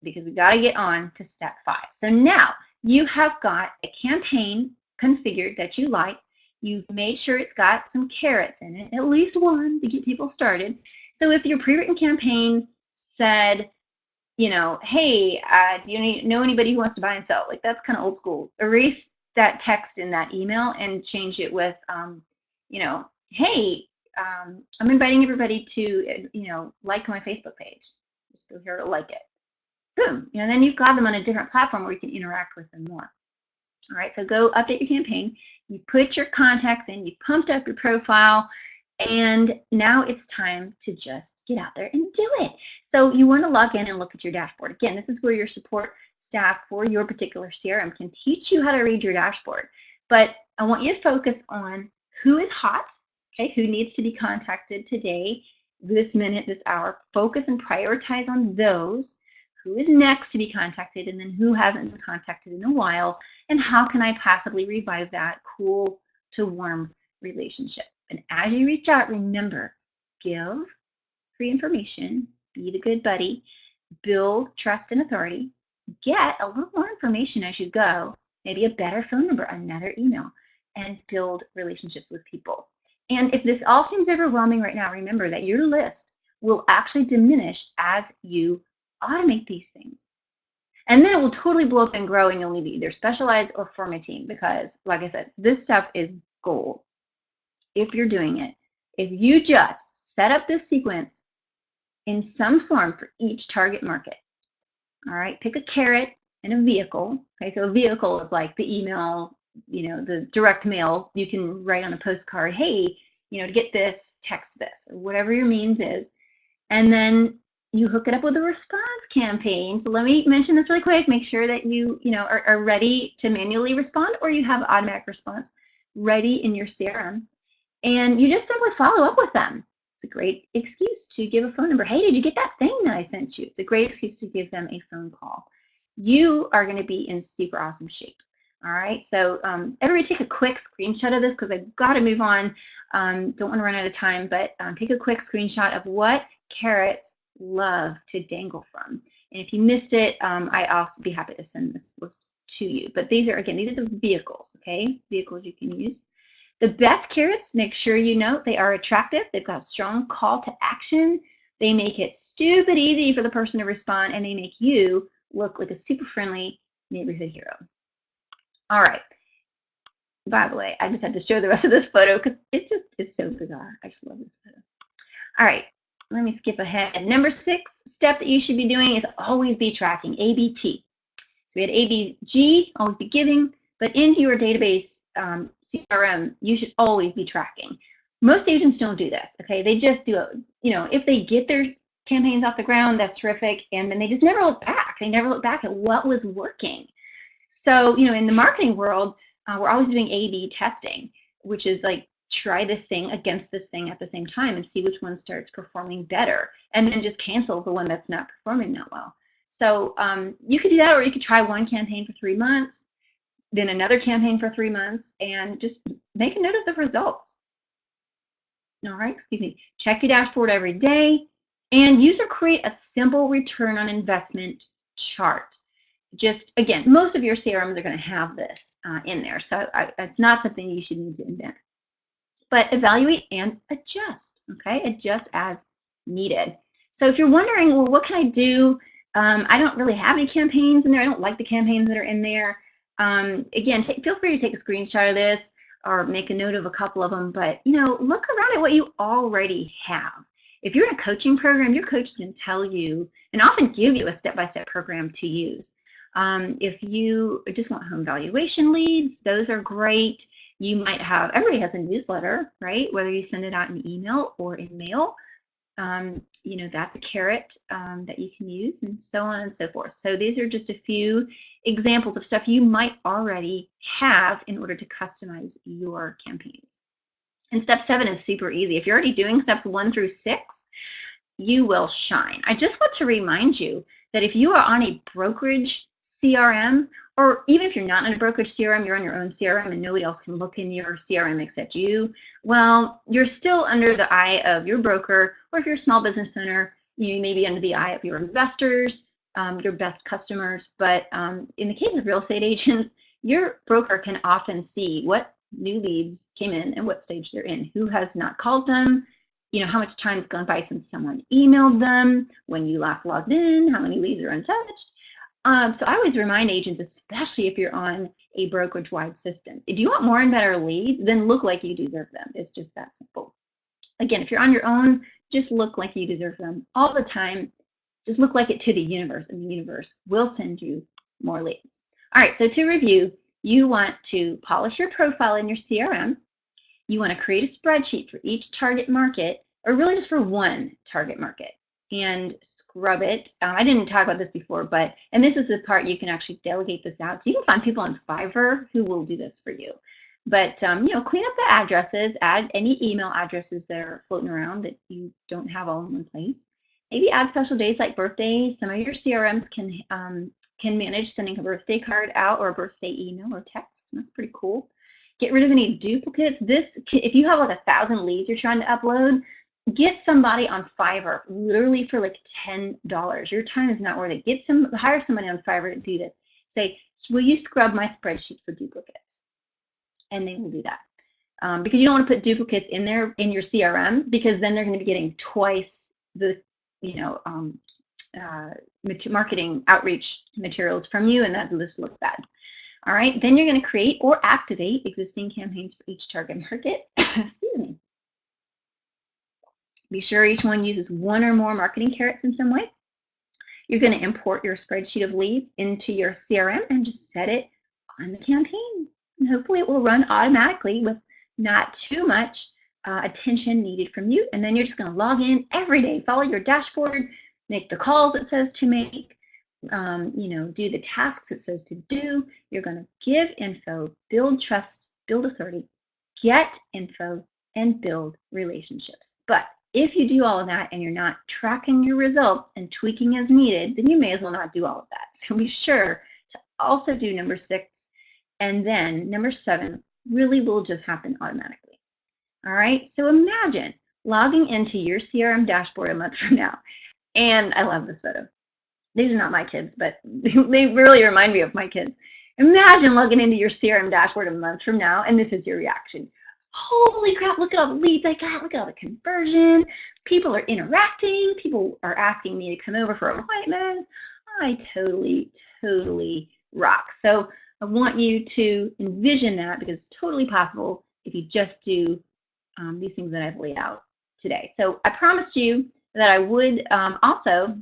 because we got to get on to step 5. So now you have got a campaign configured that you like. You've made sure it's got some carrots in it, at least one, to get people started. So if your pre-written campaign said, hey, do you know anybody who wants to buy and sell? Like, that's kind of old school. Erase that text in that email and change it with, hey, I'm inviting everybody to, like my Facebook page. Just go here to like it. Boom. Then you've got them on a different platform where you can interact with them more. All right, so go update your campaign. You put your contacts in, you pumped up your profile, and now it's time to just get out there and do it. So you want to log in and look at your dashboard. Again, this is where your support staff for your particular CRM can teach you how to read your dashboard. But I want you to focus on who is hot, okay, who needs to be contacted today, this minute, this hour. Focus and prioritize on those. Who is next to be contacted, and then who hasn't been contacted in a while, and how can I possibly revive that cool to warm relationship? And as you reach out, remember, give free information, be the good buddy, build trust and authority, get a little more information as you go, maybe a better phone number, another email, and build relationships with people. And if this all seems overwhelming right now, remember that your list will actually diminish as you automate these things. And then it will totally blow up and grow, and you'll need to either specialize or form a team, because, like I said, this stuff is gold if you're doing it. If you just set up this sequence in some form for each target market, all right, pick a carrot and a vehicle. Okay, so a vehicle is like the email, the direct mail. You can write on a postcard, hey, to get this, text this, or whatever your means is. And then you hook it up with a response campaign. So let me mention this really quick. Make sure that you are ready to manually respond, or you have automatic response ready in your CRM. And you just simply follow up with them. It's a great excuse to give a phone number. Hey, did you get that thing that I sent you? It's a great excuse to give them a phone call. You are going to be in super awesome shape. All right, so everybody take a quick screenshot of this because I've got to move on. Don't want to run out of time, but take a quick screenshot of what carrots love to dangle from. And if you missed it, I'd also be happy to send this list to you. But these are, again, these are the vehicles, okay? Vehicles you can use. The best carrots, make sure you note they are attractive. They've got a strong call to action. They make it stupid easy for the person to respond, and they make you look like a super friendly neighborhood hero. All right. By the way, I just had to show the rest of this photo because it just is so bizarre. I just love this photo. All right, let me skip ahead. Number 6 step that you should be doing is always be tracking, ABT. So we had ABG, always be giving, but in your database CRM, you should always be tracking. Most agents don't do this, okay? They just do it, you know, if they get their campaigns off the ground, that's terrific, and then they just never look back. They never look back at what was working. So, you know, in the marketing world, we're always doing A/B testing, which is like try this thing against this thing at the same time and see which one starts performing better, and then just cancel the one that's not performing that well. So you could do that, or you could try one campaign for 3 months, then another campaign for 3 months, and just make a note of the results. All right, excuse me. Check your dashboard every day and use or create a simple return on investment chart. Just, again, most of your CRMs are going to have this in there, so it's not something you should need to invent. But evaluate and adjust, okay? Adjust as needed. So if you're wondering, well, what can I do? I don't really have any campaigns in there. I don't like the campaigns that are in there. Again, feel free to take a screenshot of this or make a note of a couple of them, but, you know, look around at what you already have. If you're in a coaching program, your coach is going to tell you and often give you a step-by-step program to use. If you just want home valuation leads, those are great. You might have, everybody has a newsletter, right? Whether you send it out in email or in mail, you know, that's a carrot that you can use, and so on and so forth. So these are just a few examples of stuff you might already have in order to customize your campaigns. And step 7 is super easy. If you're already doing steps 1 through 6, you will shine. I just want to remind you that if you are on a brokerage CRM, or even if you're not in a brokerage CRM, you're on your own CRM and nobody else can look in your CRM except you, well, you're still under the eye of your broker, or if you're a small business owner, you may be under the eye of your investors, your best customers. But in the case of real estate agents, your broker can often see what new leads came in and what stage they're in, who has not called them, you know, how much time has gone by since someone emailed them, when you last logged in, how many leads are untouched. So I always remind agents, especially if you're on a brokerage-wide system, if you want more and better leads, then look like you deserve them. It's just that simple. Again, if you're on your own, just look like you deserve them all the time. Just look like it to the universe, and the universe will send you more leads. All right, so to review, you want to polish your profile in your CRM. You want to create a spreadsheet for each target market, or really just for one target market, and scrub it. I didn't talk about this before, but, and this is the part you can actually delegate this out. So you can find people on Fiverr who will do this for you. But, you know, clean up the addresses, add any email addresses that are floating around that you don't have all in one place. Maybe add special days like birthdays. Some of your CRMs can manage sending a birthday card out, or a birthday email or text. That's pretty cool. Get rid of any duplicates. This, if you have like 1,000 leads you're trying to upload, get somebody on Fiverr, literally for like $10. Your time is not worth it. Hire somebody on Fiverr to do this. Say, will you scrub my spreadsheet for duplicates? And they will do that. Because you don't want to put duplicates in there in your CRM, because then they're going to be getting twice the, you know, marketing outreach materials from you, and that just looks bad. All right, then you're going to create or activate existing campaigns for each target market. Excuse me. Be sure each one uses one or more marketing carrots in some way. You're going to import your spreadsheet of leads into your CRM and just set it on the campaign. And hopefully it will run automatically with not too much attention needed from you. And then you're just going to log in every day, follow your dashboard, make the calls it says to make, you know, do the tasks it says to do. You're going to give info, build trust, build authority, get info, and build relationships. But if you do all of that and you're not tracking your results and tweaking as needed, then you may as well not do all of that. So be sure to also do number 6, And then number 7 really will just happen automatically. All right, so imagine logging into your CRM dashboard a month from now. And I love this photo. These are not my kids, but they really remind me of my kids. Imagine logging into your CRM dashboard a month from now, and this is your reaction. Holy crap, look at all the leads I got. Look at all the conversion. People are interacting. People are asking me to come over for appointments. I totally rock. So I want you to envision that, because it's totally possible if you just do these things that I've laid out today. So I promised you that I would also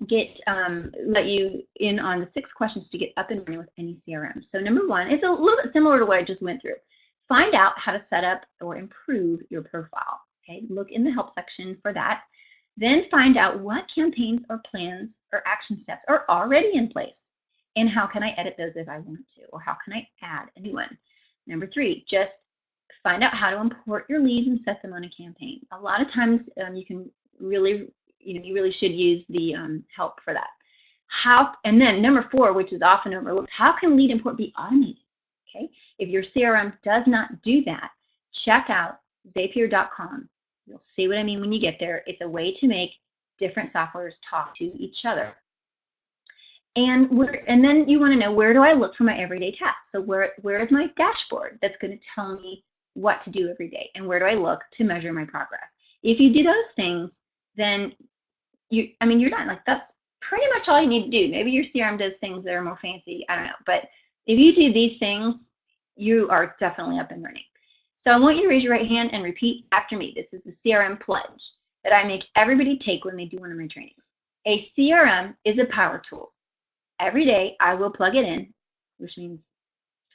let you in on the 6 questions to get up and running with any CRM. So number 1, it's a little bit similar to what I just went through. Find out how to set up or improve your profile. Okay, look in the help section for that. Then find out what campaigns or plans or action steps are already in place, and how can I edit those if I want to, or how can I add a new one. Number 3, just find out how to import your leads and set them on a campaign. A lot of times you can really, you really should use the help for that. And then number 4, which is often overlooked, how can lead import be automated? Okay, if your CRM does not do that, check out Zapier.com. You'll see what I mean when you get there. It's a way to make different softwares talk to each other. And then you want to know, where do I look for my everyday tasks? So where is my dashboard that's going to tell me what to do every day, and where do I look to measure my progress? If you do those things, then you're done. Like, that's pretty much all you need to do. Maybe your CRM does things that are more fancy, I don't know, but if you do these things, you are definitely up and running. So I want you to raise your right hand and repeat after me. This is the CRM pledge that I make everybody take when they do one of my trainings. A CRM is a power tool. Every day I will plug it in, which means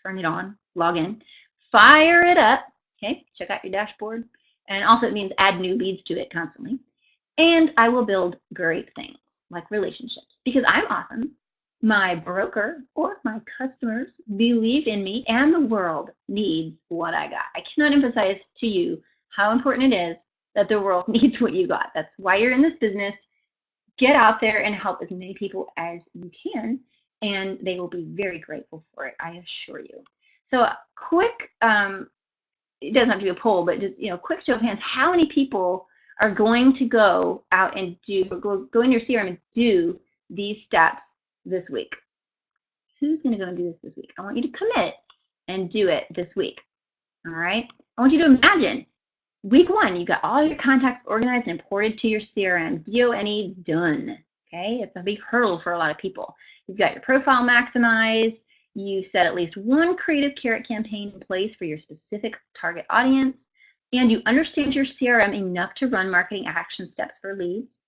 turn it on, log in, fire it up, okay, check out your dashboard, and also it means add new leads to it constantly. And I will build great things like relationships, because I'm awesome. My broker or my customers believe in me, and the world needs what I got. I cannot emphasize to you how important it is that the world needs what you got. That's why you're in this business. Get out there and help as many people as you can, and they will be very grateful for it, I assure you. So quick, it doesn't have to be a poll, but just, quick show of hands, how many people are going to go out and go in your CRM and do these steps this week? Who's going to go and do this week? I want you to commit and do it this week. All right. I want you to imagine week 1, you got all your contacts organized and imported to your CRM. DONE done. Okay. It's a big hurdle for a lot of people. You've got your profile maximized. You set at least 1 creative carrot campaign in place for your specific target audience. And you understand your CRM enough to run marketing action steps for leads,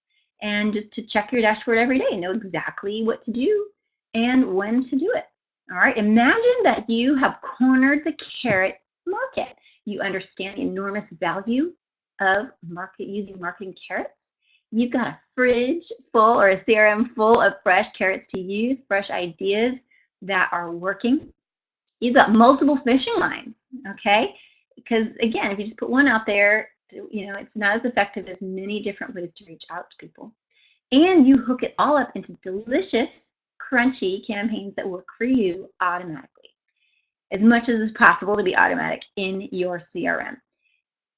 and just to check your dashboard every day and know exactly what to do and when to do it. All right, imagine that you have cornered the carrot market. You understand the enormous value of using marketing carrots. You've got a fridge full, or a CRM full, of fresh carrots to use, fresh ideas that are working. You've got multiple fishing lines, okay? Because again, if you just put one out there, it's not as effective as many different ways to reach out to people. And you hook it all up into delicious, crunchy campaigns that work for you automatically, as much as is possible to be automatic in your CRM.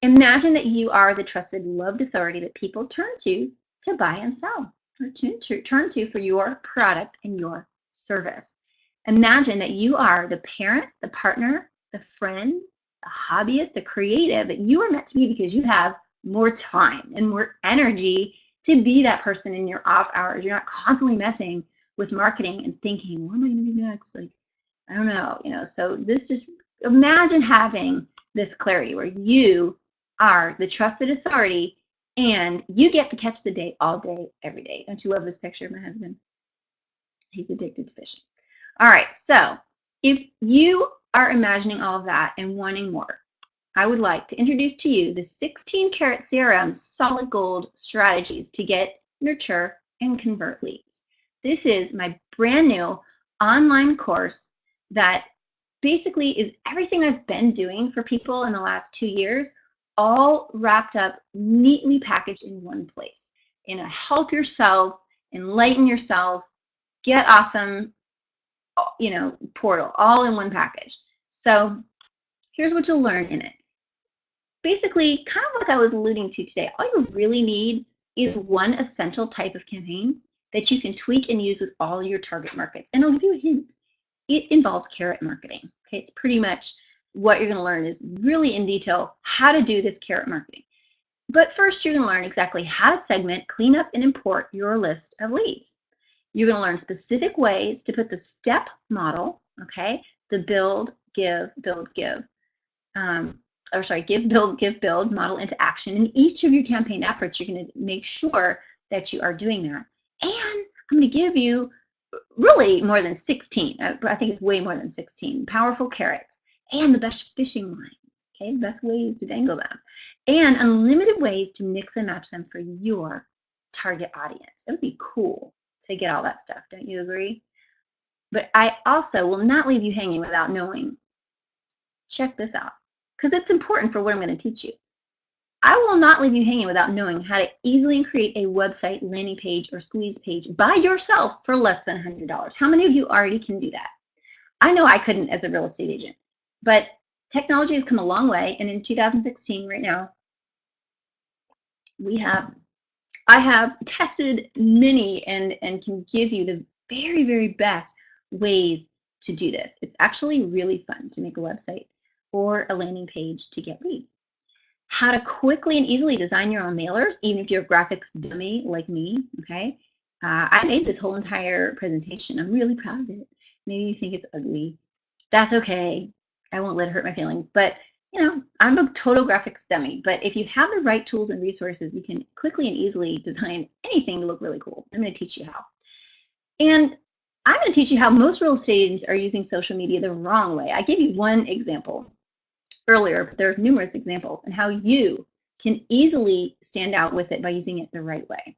Imagine that you are the trusted, loved authority that people turn to buy and sell, or turn to for your product and your service. Imagine that you are the parent, the partner, the friend, the hobbyist, the creative that you are meant to be, because you have more time and more energy to be that person in your off hours. You're not constantly messing with marketing and thinking, what am I going to do next? Like, I don't know, so this, just imagine having this clarity where you are the trusted authority and you get to catch the day all day, every day. Don't you love this picture of my husband? He's addicted to fishing. All right, so if you are imagining all of that and wanting more, I would like to introduce to you the 16 Carrot CRM solid gold strategies to get, nurture, and convert leads. This is my brand new online course that basically is everything I've been doing for people in the last 2 years, all wrapped up, neatly packaged in one place, in a help yourself, enlighten yourself, get awesome portal, all in one package. So here's what you'll learn in it. Basically, kind of like I was alluding to today, all you really need is one essential type of campaign that you can tweak and use with all your target markets. And I'll give you a hint. It involves carrot marketing. Okay, it's pretty much what you're going to learn is really in detail how to do this carrot marketing. But first, you're going to learn exactly how to segment, clean up, and import your list of leads. You're going to learn specific ways to put the step model, okay, the build, give, build, give, give, build model into action. In each of your campaign efforts, you're going to make sure that you are doing that. And I'm going to give you really more than 16, I think it's way more than 16, powerful carrots and the best fishing lines, okay, the best ways to dangle them, and unlimited ways to mix and match them for your target audience. It would be cool to get all that stuff, don't you agree? But I also will not leave you hanging without knowing. Check this out, because it's important for what I'm going to teach you. I will not leave you hanging without knowing how to easily create a website, landing page, or squeeze page by yourself for less than $100. How many of you already can do that? I know I couldn't as a real estate agent, but technology has come a long way, and in 2016, right now, I have tested many and can give you the very, very best ways to do this. It's actually really fun to make a website or a landing page to get leads. How to quickly and easily design your own mailers, even if you're a graphics dummy like me, okay? I made this whole entire presentation. I'm really proud of it. Maybe you think it's ugly. That's okay. I won't let it hurt my feelings. But, I'm a total graphics dummy. But if you have the right tools and resources, you can quickly and easily design anything to look really cool. I'm going to teach you how. And I'm going to teach you how most real estate agents are using social media the wrong way. I gave you one example earlier, but there are numerous examples and how you can easily stand out with it by using it the right way.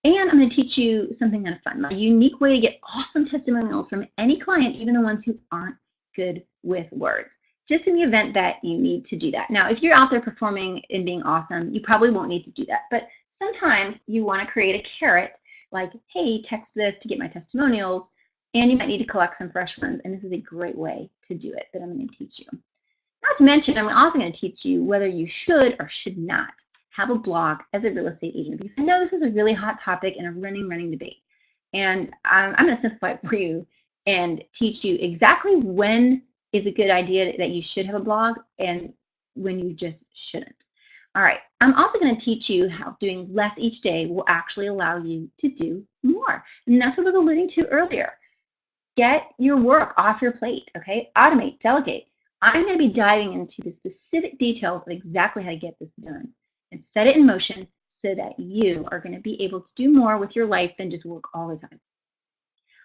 And I'm going to teach you something kind of fun, a unique way to get awesome testimonials from any client, even the ones who aren't good with words, just in the event that you need to do that. Now, if you're out there performing and being awesome, you probably won't need to do that. But sometimes you want to create a carrot like, hey, text this to get my testimonials, and you might need to collect some fresh ones. And this is a great way to do it that I'm going to teach you. Not to mention, I'm also going to teach you whether you should or should not have a blog as a real estate agent, because I know this is a really hot topic and a running debate. And I'm going to simplify it for you and teach you exactly when is a good idea that you should have a blog and when you just shouldn't. All right, I'm also going to teach you how doing less each day will actually allow you to do more. And that's what I was alluding to earlier. Get your work off your plate, okay? Automate, delegate. I'm going to be diving into the specific details of exactly how to get this done and set it in motion so that you are going to be able to do more with your life than just work all the time.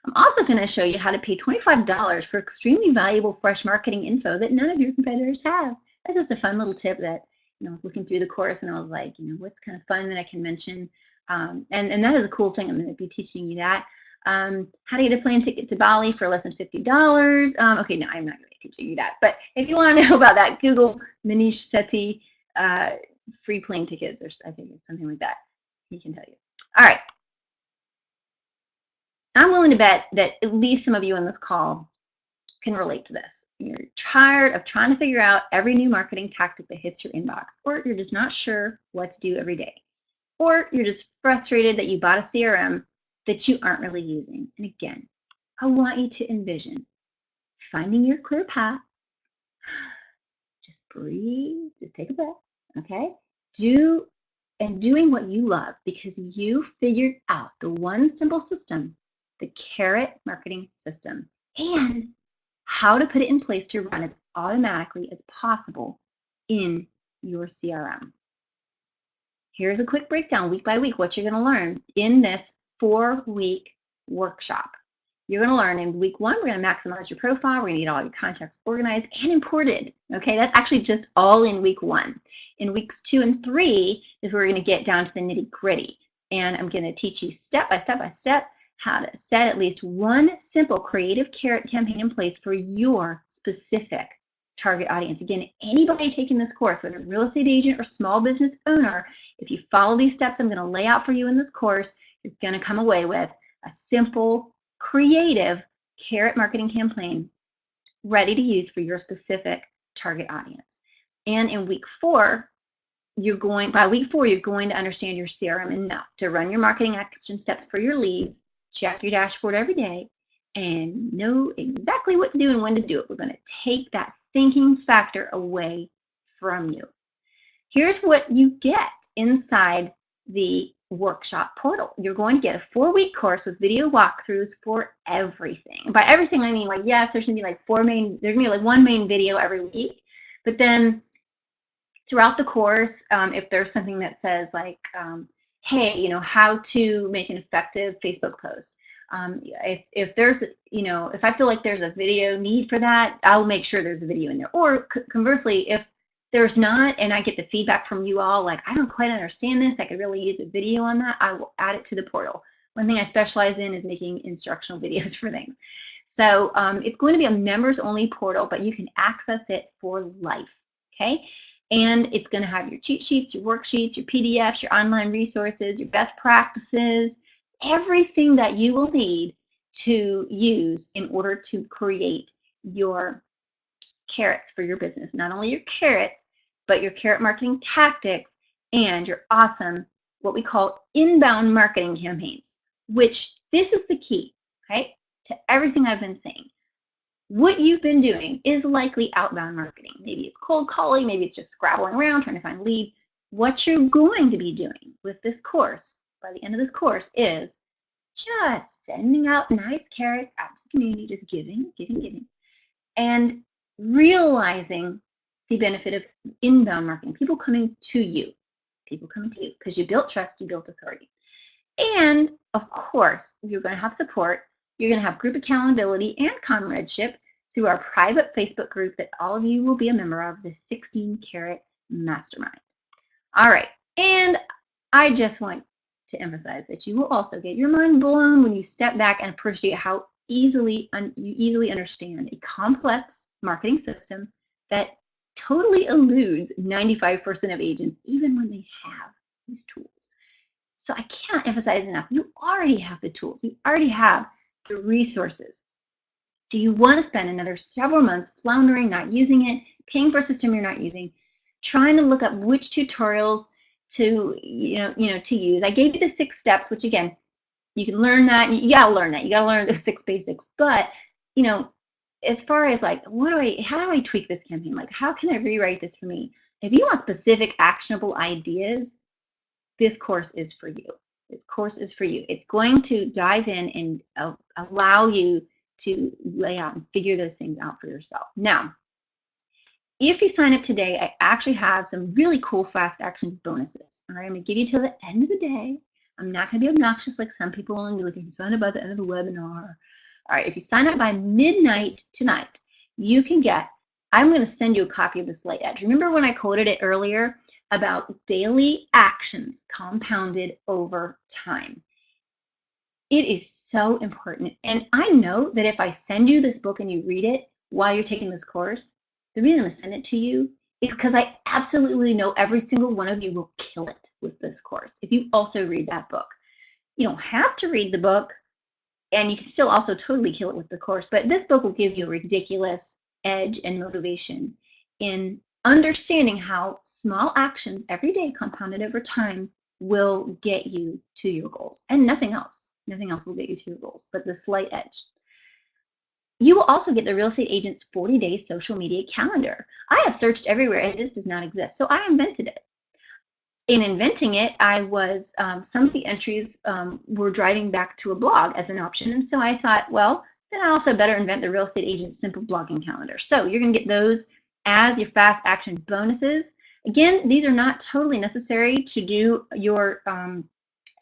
I'm also going to show you how to pay $25 for extremely valuable fresh marketing info that none of your competitors have. That's just a fun little tip that I was looking through the course and I was like, what's kind of fun that I can mention. And that is a cool thing. I'm going to be teaching you that. How to get a plane ticket to Bali for less than $50. Okay, no, I'm not going to be teaching you that. But if you want to know about that, Google Manish Sethi free plane tickets, or I think it's something like that. He can tell you. All right. I'm willing to bet that at least some of you on this call can relate to this. You're tired of trying to figure out every new marketing tactic that hits your inbox, or you're just not sure what to do every day, or you're just frustrated that you bought a CRM that you aren't really using. And again, I want you to envision finding your clear path. Just breathe, just take a breath, okay? Doing what you love because you figured out the one simple system, the carrot marketing system, and how to put it in place to run as automatically as possible in your CRM. Here's a quick breakdown week by week what you're going to learn in this 4-week workshop. You're going to learn in week 1, we're going to maximize your profile. We're going to get all your contacts organized and imported. Okay, that's actually just all in week 1. In weeks 2 and 3 is where we're going to get down to the nitty gritty. And I'm going to teach you step by step how to set at least one simple creative carrot campaign in place for your specific target audience. Again, anybody taking this course, whether real estate agent or small business owner, if you follow these steps I'm going to lay out for you in this course, you're going to come away with a simple, creative carrot marketing campaign ready to use for your specific target audience. And in week 4, by week 4, you're going to understand your CRM enough to run your marketing action steps for your leads, check your dashboard every day, and know exactly what to do and when to do it. We're going to take that thinking factor away from you. Here's what you get inside the workshop portal. You're going to get a 4-week course with video walkthroughs for everything. By everything, I mean, like, yes, there's going to be like there's going to be like one main video every week, but then throughout the course, if there's something that says like, hey, how to make an effective Facebook post. If there's, if I feel like there's a video need for that, I'll make sure there's a video in there. Or conversely, if there's not, and I get the feedback from you all, like, I don't quite understand this, I could really use a video on that, I will add it to the portal. One thing I specialize in is making instructional videos for things. So it's going to be a members only portal, but you can access it for life, okay? And it's going to have your cheat sheets, your worksheets, your PDFs, your online resources, your best practices, everything that you will need to use in order to create your carrots for your business. Not only your carrots, but your carrot marketing tactics and your awesome, what we call inbound marketing campaigns, which this is the key, okay, to everything I've been saying. What you've been doing is likely outbound marketing. Maybe it's cold calling, maybe it's just scrabbling around trying to find a lead. What you're going to be doing with this course, by the end of this course, is just sending out nice carrots out to the community, just giving, and realizing the benefit of inbound marketing, people coming to you, because you built trust, you built authority. And of course, you're going to have support. You're going to have group accountability and comradeship through our private Facebook group that all of you will be a member of, the 16 Carrot Mastermind. All right, and I just want to emphasize that you will also get your mind blown when you step back and appreciate how you easily understand a complex marketing system that totally eludes 95% of agents, even when they have these tools. So I can't emphasize enough, you already have the tools, you already have the resources. Do you want to spend another several months floundering, not using it, paying for a system you're not using, trying to look up which tutorials to to use? I gave you the 6 steps, which again, you can learn that. You gotta learn that. You gotta learn those 6 basics. But as far as like, how do I tweak this campaign? Like, how can I rewrite this for me? If you want specific actionable ideas, this course is for you. This course is for you. It's going to dive in and allow you to lay out and figure those things out for yourself. Now, if you sign up today, I actually have some really cool fast action bonuses. All right, I'm going to give you till the end of the day. I'm not going to be obnoxious like some people and be like, if you sign up by the end of the webinar. All right, if you sign up by midnight tonight, you can get, I'm going to send you a copy of this Light Edge. Remember when I quoted it earlier about daily actions compounded over time? It is so important. And I know that if I send you this book and you read it while you're taking this course, the reason I send it to you is because I absolutely know every single one of you will kill it with this course if you also read that book. You don't have to read the book, and you can still also totally kill it with the course, but this book will give you a ridiculous edge and motivation in understanding how small actions every day compounded over time will get you to your goals, and nothing else. Nothing else will get you to your goals, but the slight edge. You will also get the Real Estate Agent's 40-day social media calendar. I have searched everywhere and this does not exist, so I invented it. In inventing it, I was, some of the entries were driving back to a blog as an option, and so I thought, well, then I also better invent the Real Estate Agent's simple blogging calendar. So you're going to get those as your fast action bonuses. Again, these are not totally necessary to do your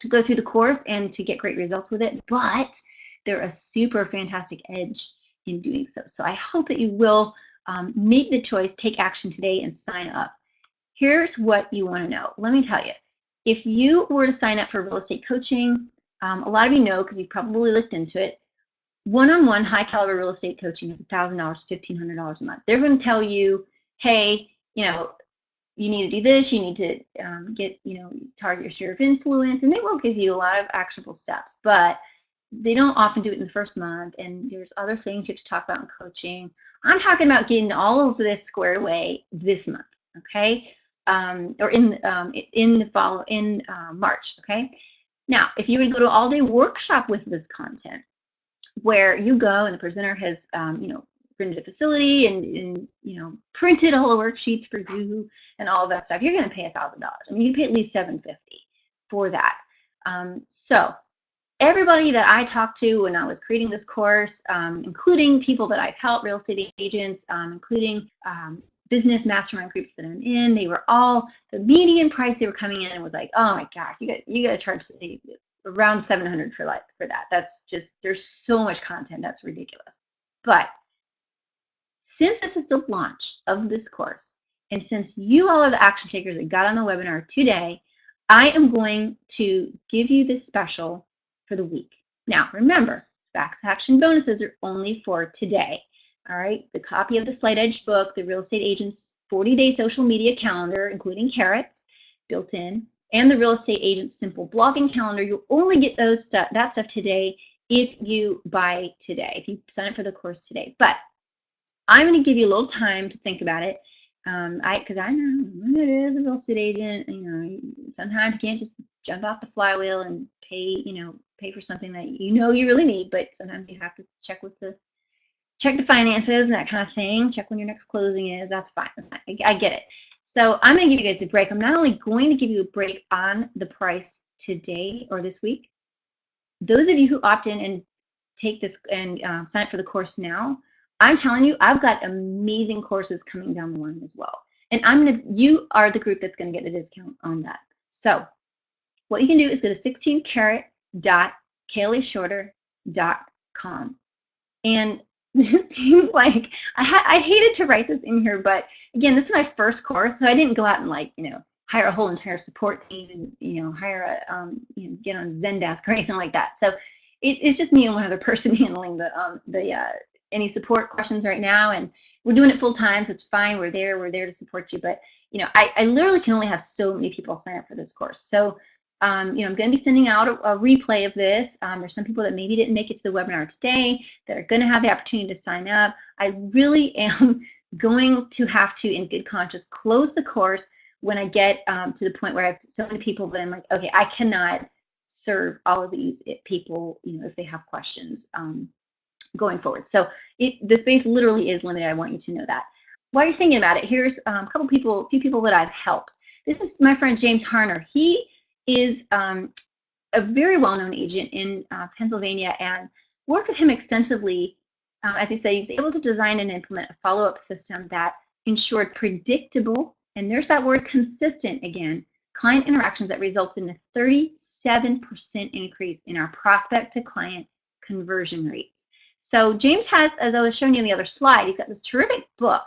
to go through the course and to get great results with it, but they're a super fantastic edge in doing so. So I hope that you will make the choice, take action today, and sign up. Here's what you want to know. Let me tell you, if you were to sign up for real estate coaching, a lot of you know because you've probably looked into it, one-on-one high caliber real estate coaching is $1,000, $1,500 a month. They're going to tell you, hey, you need to do this, you need to get, target your sphere of influence, and they will give you a lot of actionable steps. But they don't often do it in the first month, and there's other things you have to talk about in coaching. I'm talking about getting all of this squared away this month, okay? Or in the fall in March, okay? Now, if you would go to an all-day workshop with this content, where you go and the presenter has, rented a facility and printed all the worksheets for you and all of that stuff, you're going to pay $1,000. I mean, you pay at least $750 for that. So everybody that I talked to when I was creating this course, including people that I've helped, real estate agents, including business mastermind groups that I'm in, they were all, the median price they were coming in and was like, oh my gosh, you got to charge around $700 for that. That's just, there's so much content, that's ridiculous. But since this is the launch of this course, and since you all are the action takers that got on the webinar today, I am going to give you this special for the week. Now, remember, Fast Action bonuses are only for today. All right, the copy of the Slight Edge book, the Real Estate Agent's 40-day social media calendar, including carrots built in, and the Real Estate Agent's simple blogging calendar. You'll only get that stuff today if you buy today, if you sign up for the course today. But I'm going to give you a little time to think about it. Because I know as a real estate agent, sometimes you can't just jump off the flywheel and pay for something that you really need. But sometimes you have to check the finances and that kind of thing. Check when your next closing is. That's fine. I get it. So I'm going to give you guys a break. I'm not only going to give you a break on the price today or this week. Those of you who opt in and take this and sign up for the course now, I'm telling you, I've got amazing courses coming down the line as well. And you are the group that's going to get a discount on that. So what you can do is go to 16carat.kayleeshorter.com. And this seems like, I hated to write this in here, but again, this is my first course, so I didn't go out and hire a whole entire support team and hire get on Zendesk or anything like that. So it's just me and one other person handling any support questions right now, and we're doing it full time, so it's fine. We're there to support you. But I literally can only have so many people sign up for this course. So I'm going to be sending out a replay of this. There's some people that maybe didn't make it to the webinar today that are going to have the opportunity to sign up. I really am going to have to, in good conscience, close the course when I get to the point where I have so many people that I'm like, okay, I cannot serve all of these people, if they have questions. Going forward. So the space literally is limited. I want you to know that. While you're thinking about it, here's a few people that I've helped. This is my friend James Harner. He is a very well-known agent in Pennsylvania, and worked with him extensively. As I said, he was able to design and implement a follow-up system that ensured predictable, and there's that word consistent again, client interactions that resulted in a 37% increase in our prospect to client conversion rate. So James has, as I was showing you on the other slide, he's got this terrific book.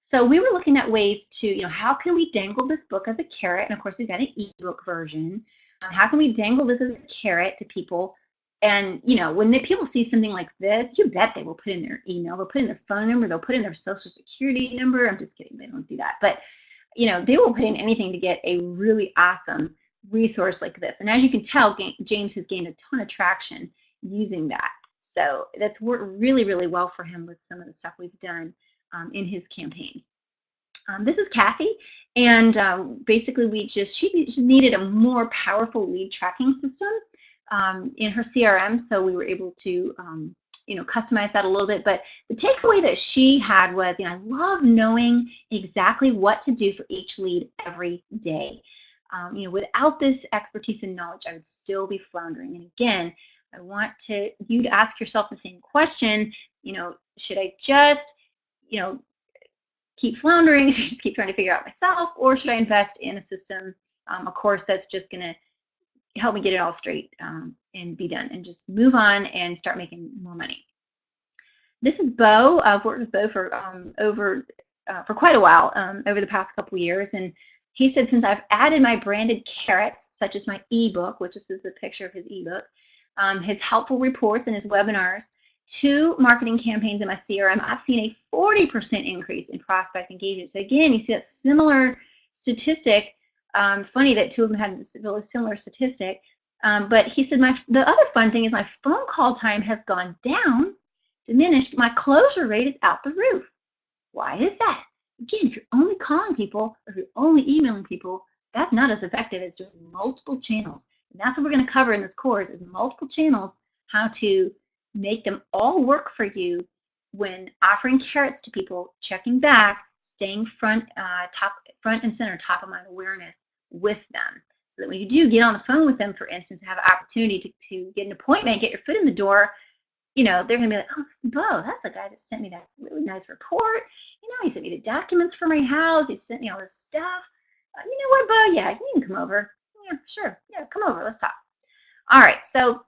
So we were looking at ways to, how can we dangle this book as a carrot? And of course, we've got an ebook version. How can we dangle this as a carrot to people? And, when people see something like this, you bet they will put in their email, they'll put in their phone number, they'll put in their social security number. I'm just kidding, they don't do that. But, they will put in anything to get a really awesome resource like this. And as you can tell, James has gained a ton of traction using that. So that's worked really, really well for him with some of the stuff we've done in his campaigns. This is Kathy, and basically she just needed a more powerful lead tracking system in her CRM, so we were able to customize that a little bit. But the takeaway that she had was, I love knowing exactly what to do for each lead every day. Without this expertise and knowledge, I would still be floundering. And again, I want you to ask yourself the same question. Should I just, keep floundering? Should I just keep trying to figure out myself, or should I invest in a system, a course that's just going to help me get it all straight and be done, and just move on and start making more money? This is Bo. I've worked with Bo for quite a while, over the past couple years, and he said, since I've added my branded carrots, such as my ebook, which this is the picture of his ebook, his helpful reports and his webinars, to marketing campaigns in my CRM, I've seen a 40% increase in prospect engagement. So again, you see that similar statistic. It's funny that two of them had this really similar statistic. But he said, the other fun thing is my phone call time has gone down, diminished, but my closure rate is out the roof. Why is that? Again, if you're only calling people or if you're only emailing people, that's not as effective as doing multiple channels. And that's what we're going to cover in this course is multiple channels, how to make them all work for you when offering carrots to people, checking back, staying front and center, top of mind awareness with them. So that when you do get on the phone with them, for instance, have an opportunity to get an appointment, get your foot in the door, you know, they're going to be like, oh, Bo, that's the guy that sent me that really nice report. You know, he sent me the documents for my house. He sent me all this stuff. You know what, Bo? Yeah, you can come over. Yeah, sure. Yeah, come over. Let's talk. All right. So,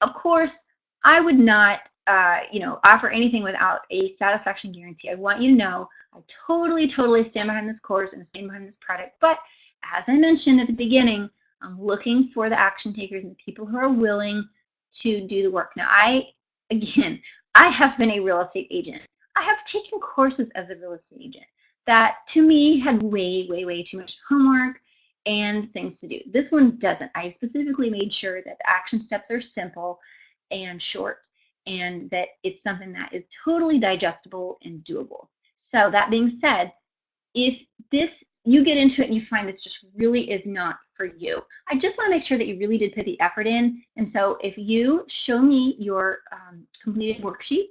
of course, I would not, offer anything without a satisfaction guarantee. I want you to know I totally, totally stand behind this course and stand behind this product. But as I mentioned at the beginning, I'm looking for the action takers and the people who are willing to do the work. Now, I have been a real estate agent. I have taken courses as a real estate agent that to me had way, way, way too much homework and things to do. This one doesn't. I specifically made sure that the action steps are simple and short and that it's something that is totally digestible and doable. So that being said, if you get into it and you find this just really is not for you, I just want to make sure that you really did put the effort in. And so if you show me your completed worksheets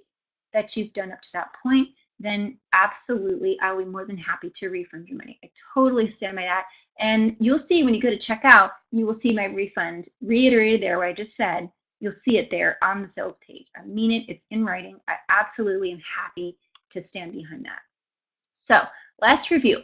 that you've done up to that point, then absolutely I will be more than happy to refund your money. I totally stand by that. And you'll see when you go to checkout, you will see my refund reiterated there, what I just said. You'll see it there on the sales page. I mean it, it's in writing. I absolutely am happy to stand behind that. So let's review.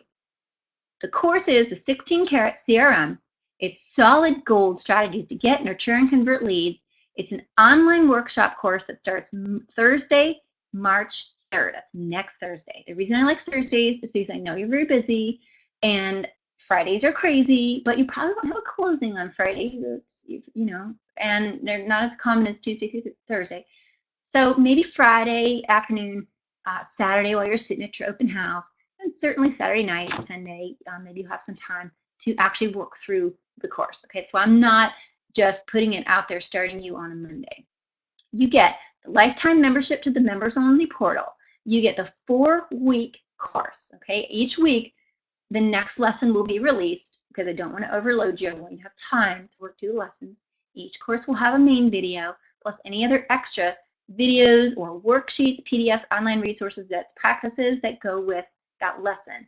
The course is the 16 Carat CRM. It's solid gold strategies to get, nurture, and convert leads. It's an online workshop course that starts Thursday, March 3rd. That's next Thursday. The reason I like Thursdays is because I know you're very busy and Fridays are crazy, but you probably won't have a closing on Friday, and they're not as common as Tuesday through Thursday. So maybe Friday afternoon, Saturday while you're sitting at your open house, and certainly Saturday night, Sunday, maybe you have some time to actually work through the course. Okay, so I'm not just putting it out there starting you on a Monday. You get the lifetime membership to the members only portal. You get the 4-week course. Okay, each week the next lesson will be released because I don't want to overload you. I want you to have time to work through the lessons. Each course will have a main video plus any other extra videos or worksheets, PDFs, online resources, that's practices that go with that lesson.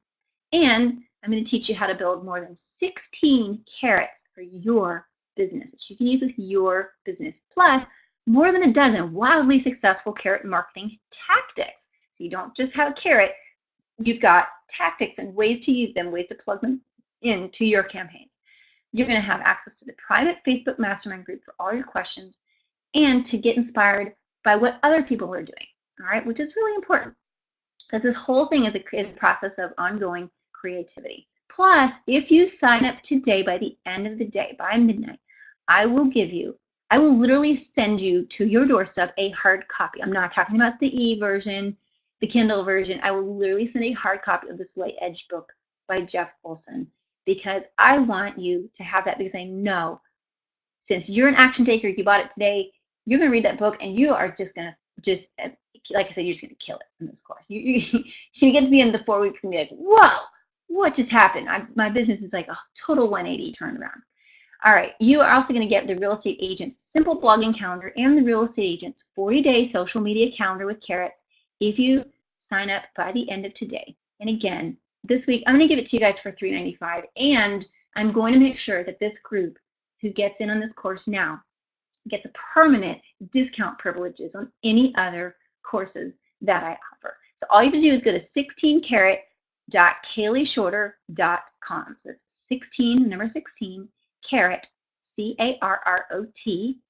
And I'm going to teach you how to build more than 16 carrots for your business that you can use with your business, plus more than a dozen wildly successful carrot marketing tactics. So you don't just have a carrot, you've got tactics and ways to use them, ways to plug them into your campaigns. You're going to have access to the private Facebook mastermind group for all your questions and to get inspired by what other people are doing, all right, which is really important because this whole thing is a process of ongoing creativity. Plus, if you sign up today by the end of the day, by midnight, I will literally send you to your doorstep a hard copy. I'm not talking about the e-version, the Kindle version. I will literally send a hard copy of the Slate Edge book by Jeff Olson because I want you to have that because I know since you're an action taker, if you bought it today, you're going to read that book and you are just going to like I said, you're just going to kill it in this course. You're going to get to the end of the 4 weeks and be like, whoa, what just happened? My business is like a total 180 turnaround. All right, you are also going to get the Real Estate Agent's Simple Blogging Calendar and the Real Estate Agent's 40-day social media calendar with carrots if you sign up by the end of today. And again, this week, I'm going to give it to you guys for $3.95, and I'm going to make sure that this group who gets in on this course now gets a permanent discount privileges on any other courses that I offer. So all you have to do is go to 16carat.kayleeshorter.com. So it's 16, number 16, carrot, C-A-R-R-O-T,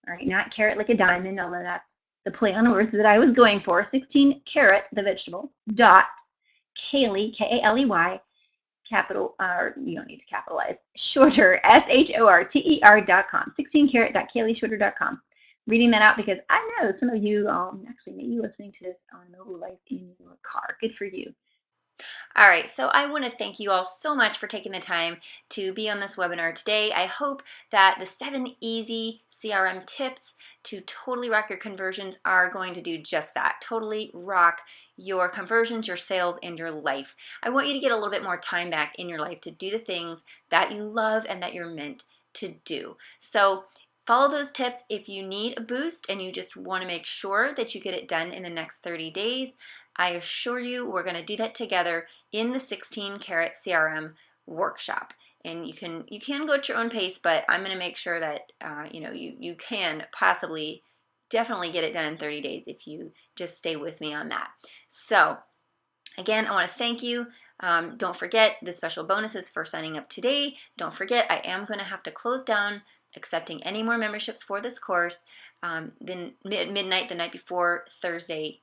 all right, not carrot like a diamond, although that's the play on words that I was going for, 16 carrot, the vegetable, dot, Kayley, K-A-L-E-Y, capital, or you don't need to capitalize, shorter, S-H-O-R-T-E-R.com, 16carat.kayleeshorter.com. Reading that out because I know some of you, actually maybe listening to this on a mobile device in your car. Good for you. All right, so I want to thank you all so much for taking the time to be on this webinar today. I hope that the 7 easy CRM tips to totally rock your conversions are going to do just that. Totally rock your conversions, your sales, and your life. I want you to get a little bit more time back in your life to do the things that you love and that you're meant to do. So follow those tips. If you need a boost and you just want to make sure that you get it done in the next 30 days, I assure you we're going to do that together in the 16 Carat CRM workshop. And you can go at your own pace, but I'm going to make sure that you can possibly definitely get it done in 30 days if you just stay with me on that. So again, I want to thank you. Don't forget the special bonuses for signing up today. Don't forget, I am going to have to close down accepting any more memberships for this course then midnight the night before Thursday,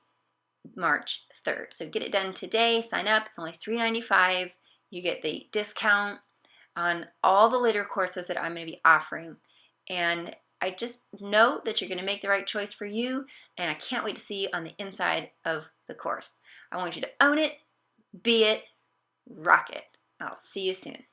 March 3rd. So get it done today. Sign up. It's only $3.95. You get the discount on all the later courses that I'm going to be offering. And I just know that you're going to make the right choice for you, and I can't wait to see you on the inside of the course. I want you to own it, be it, rock it. I'll see you soon.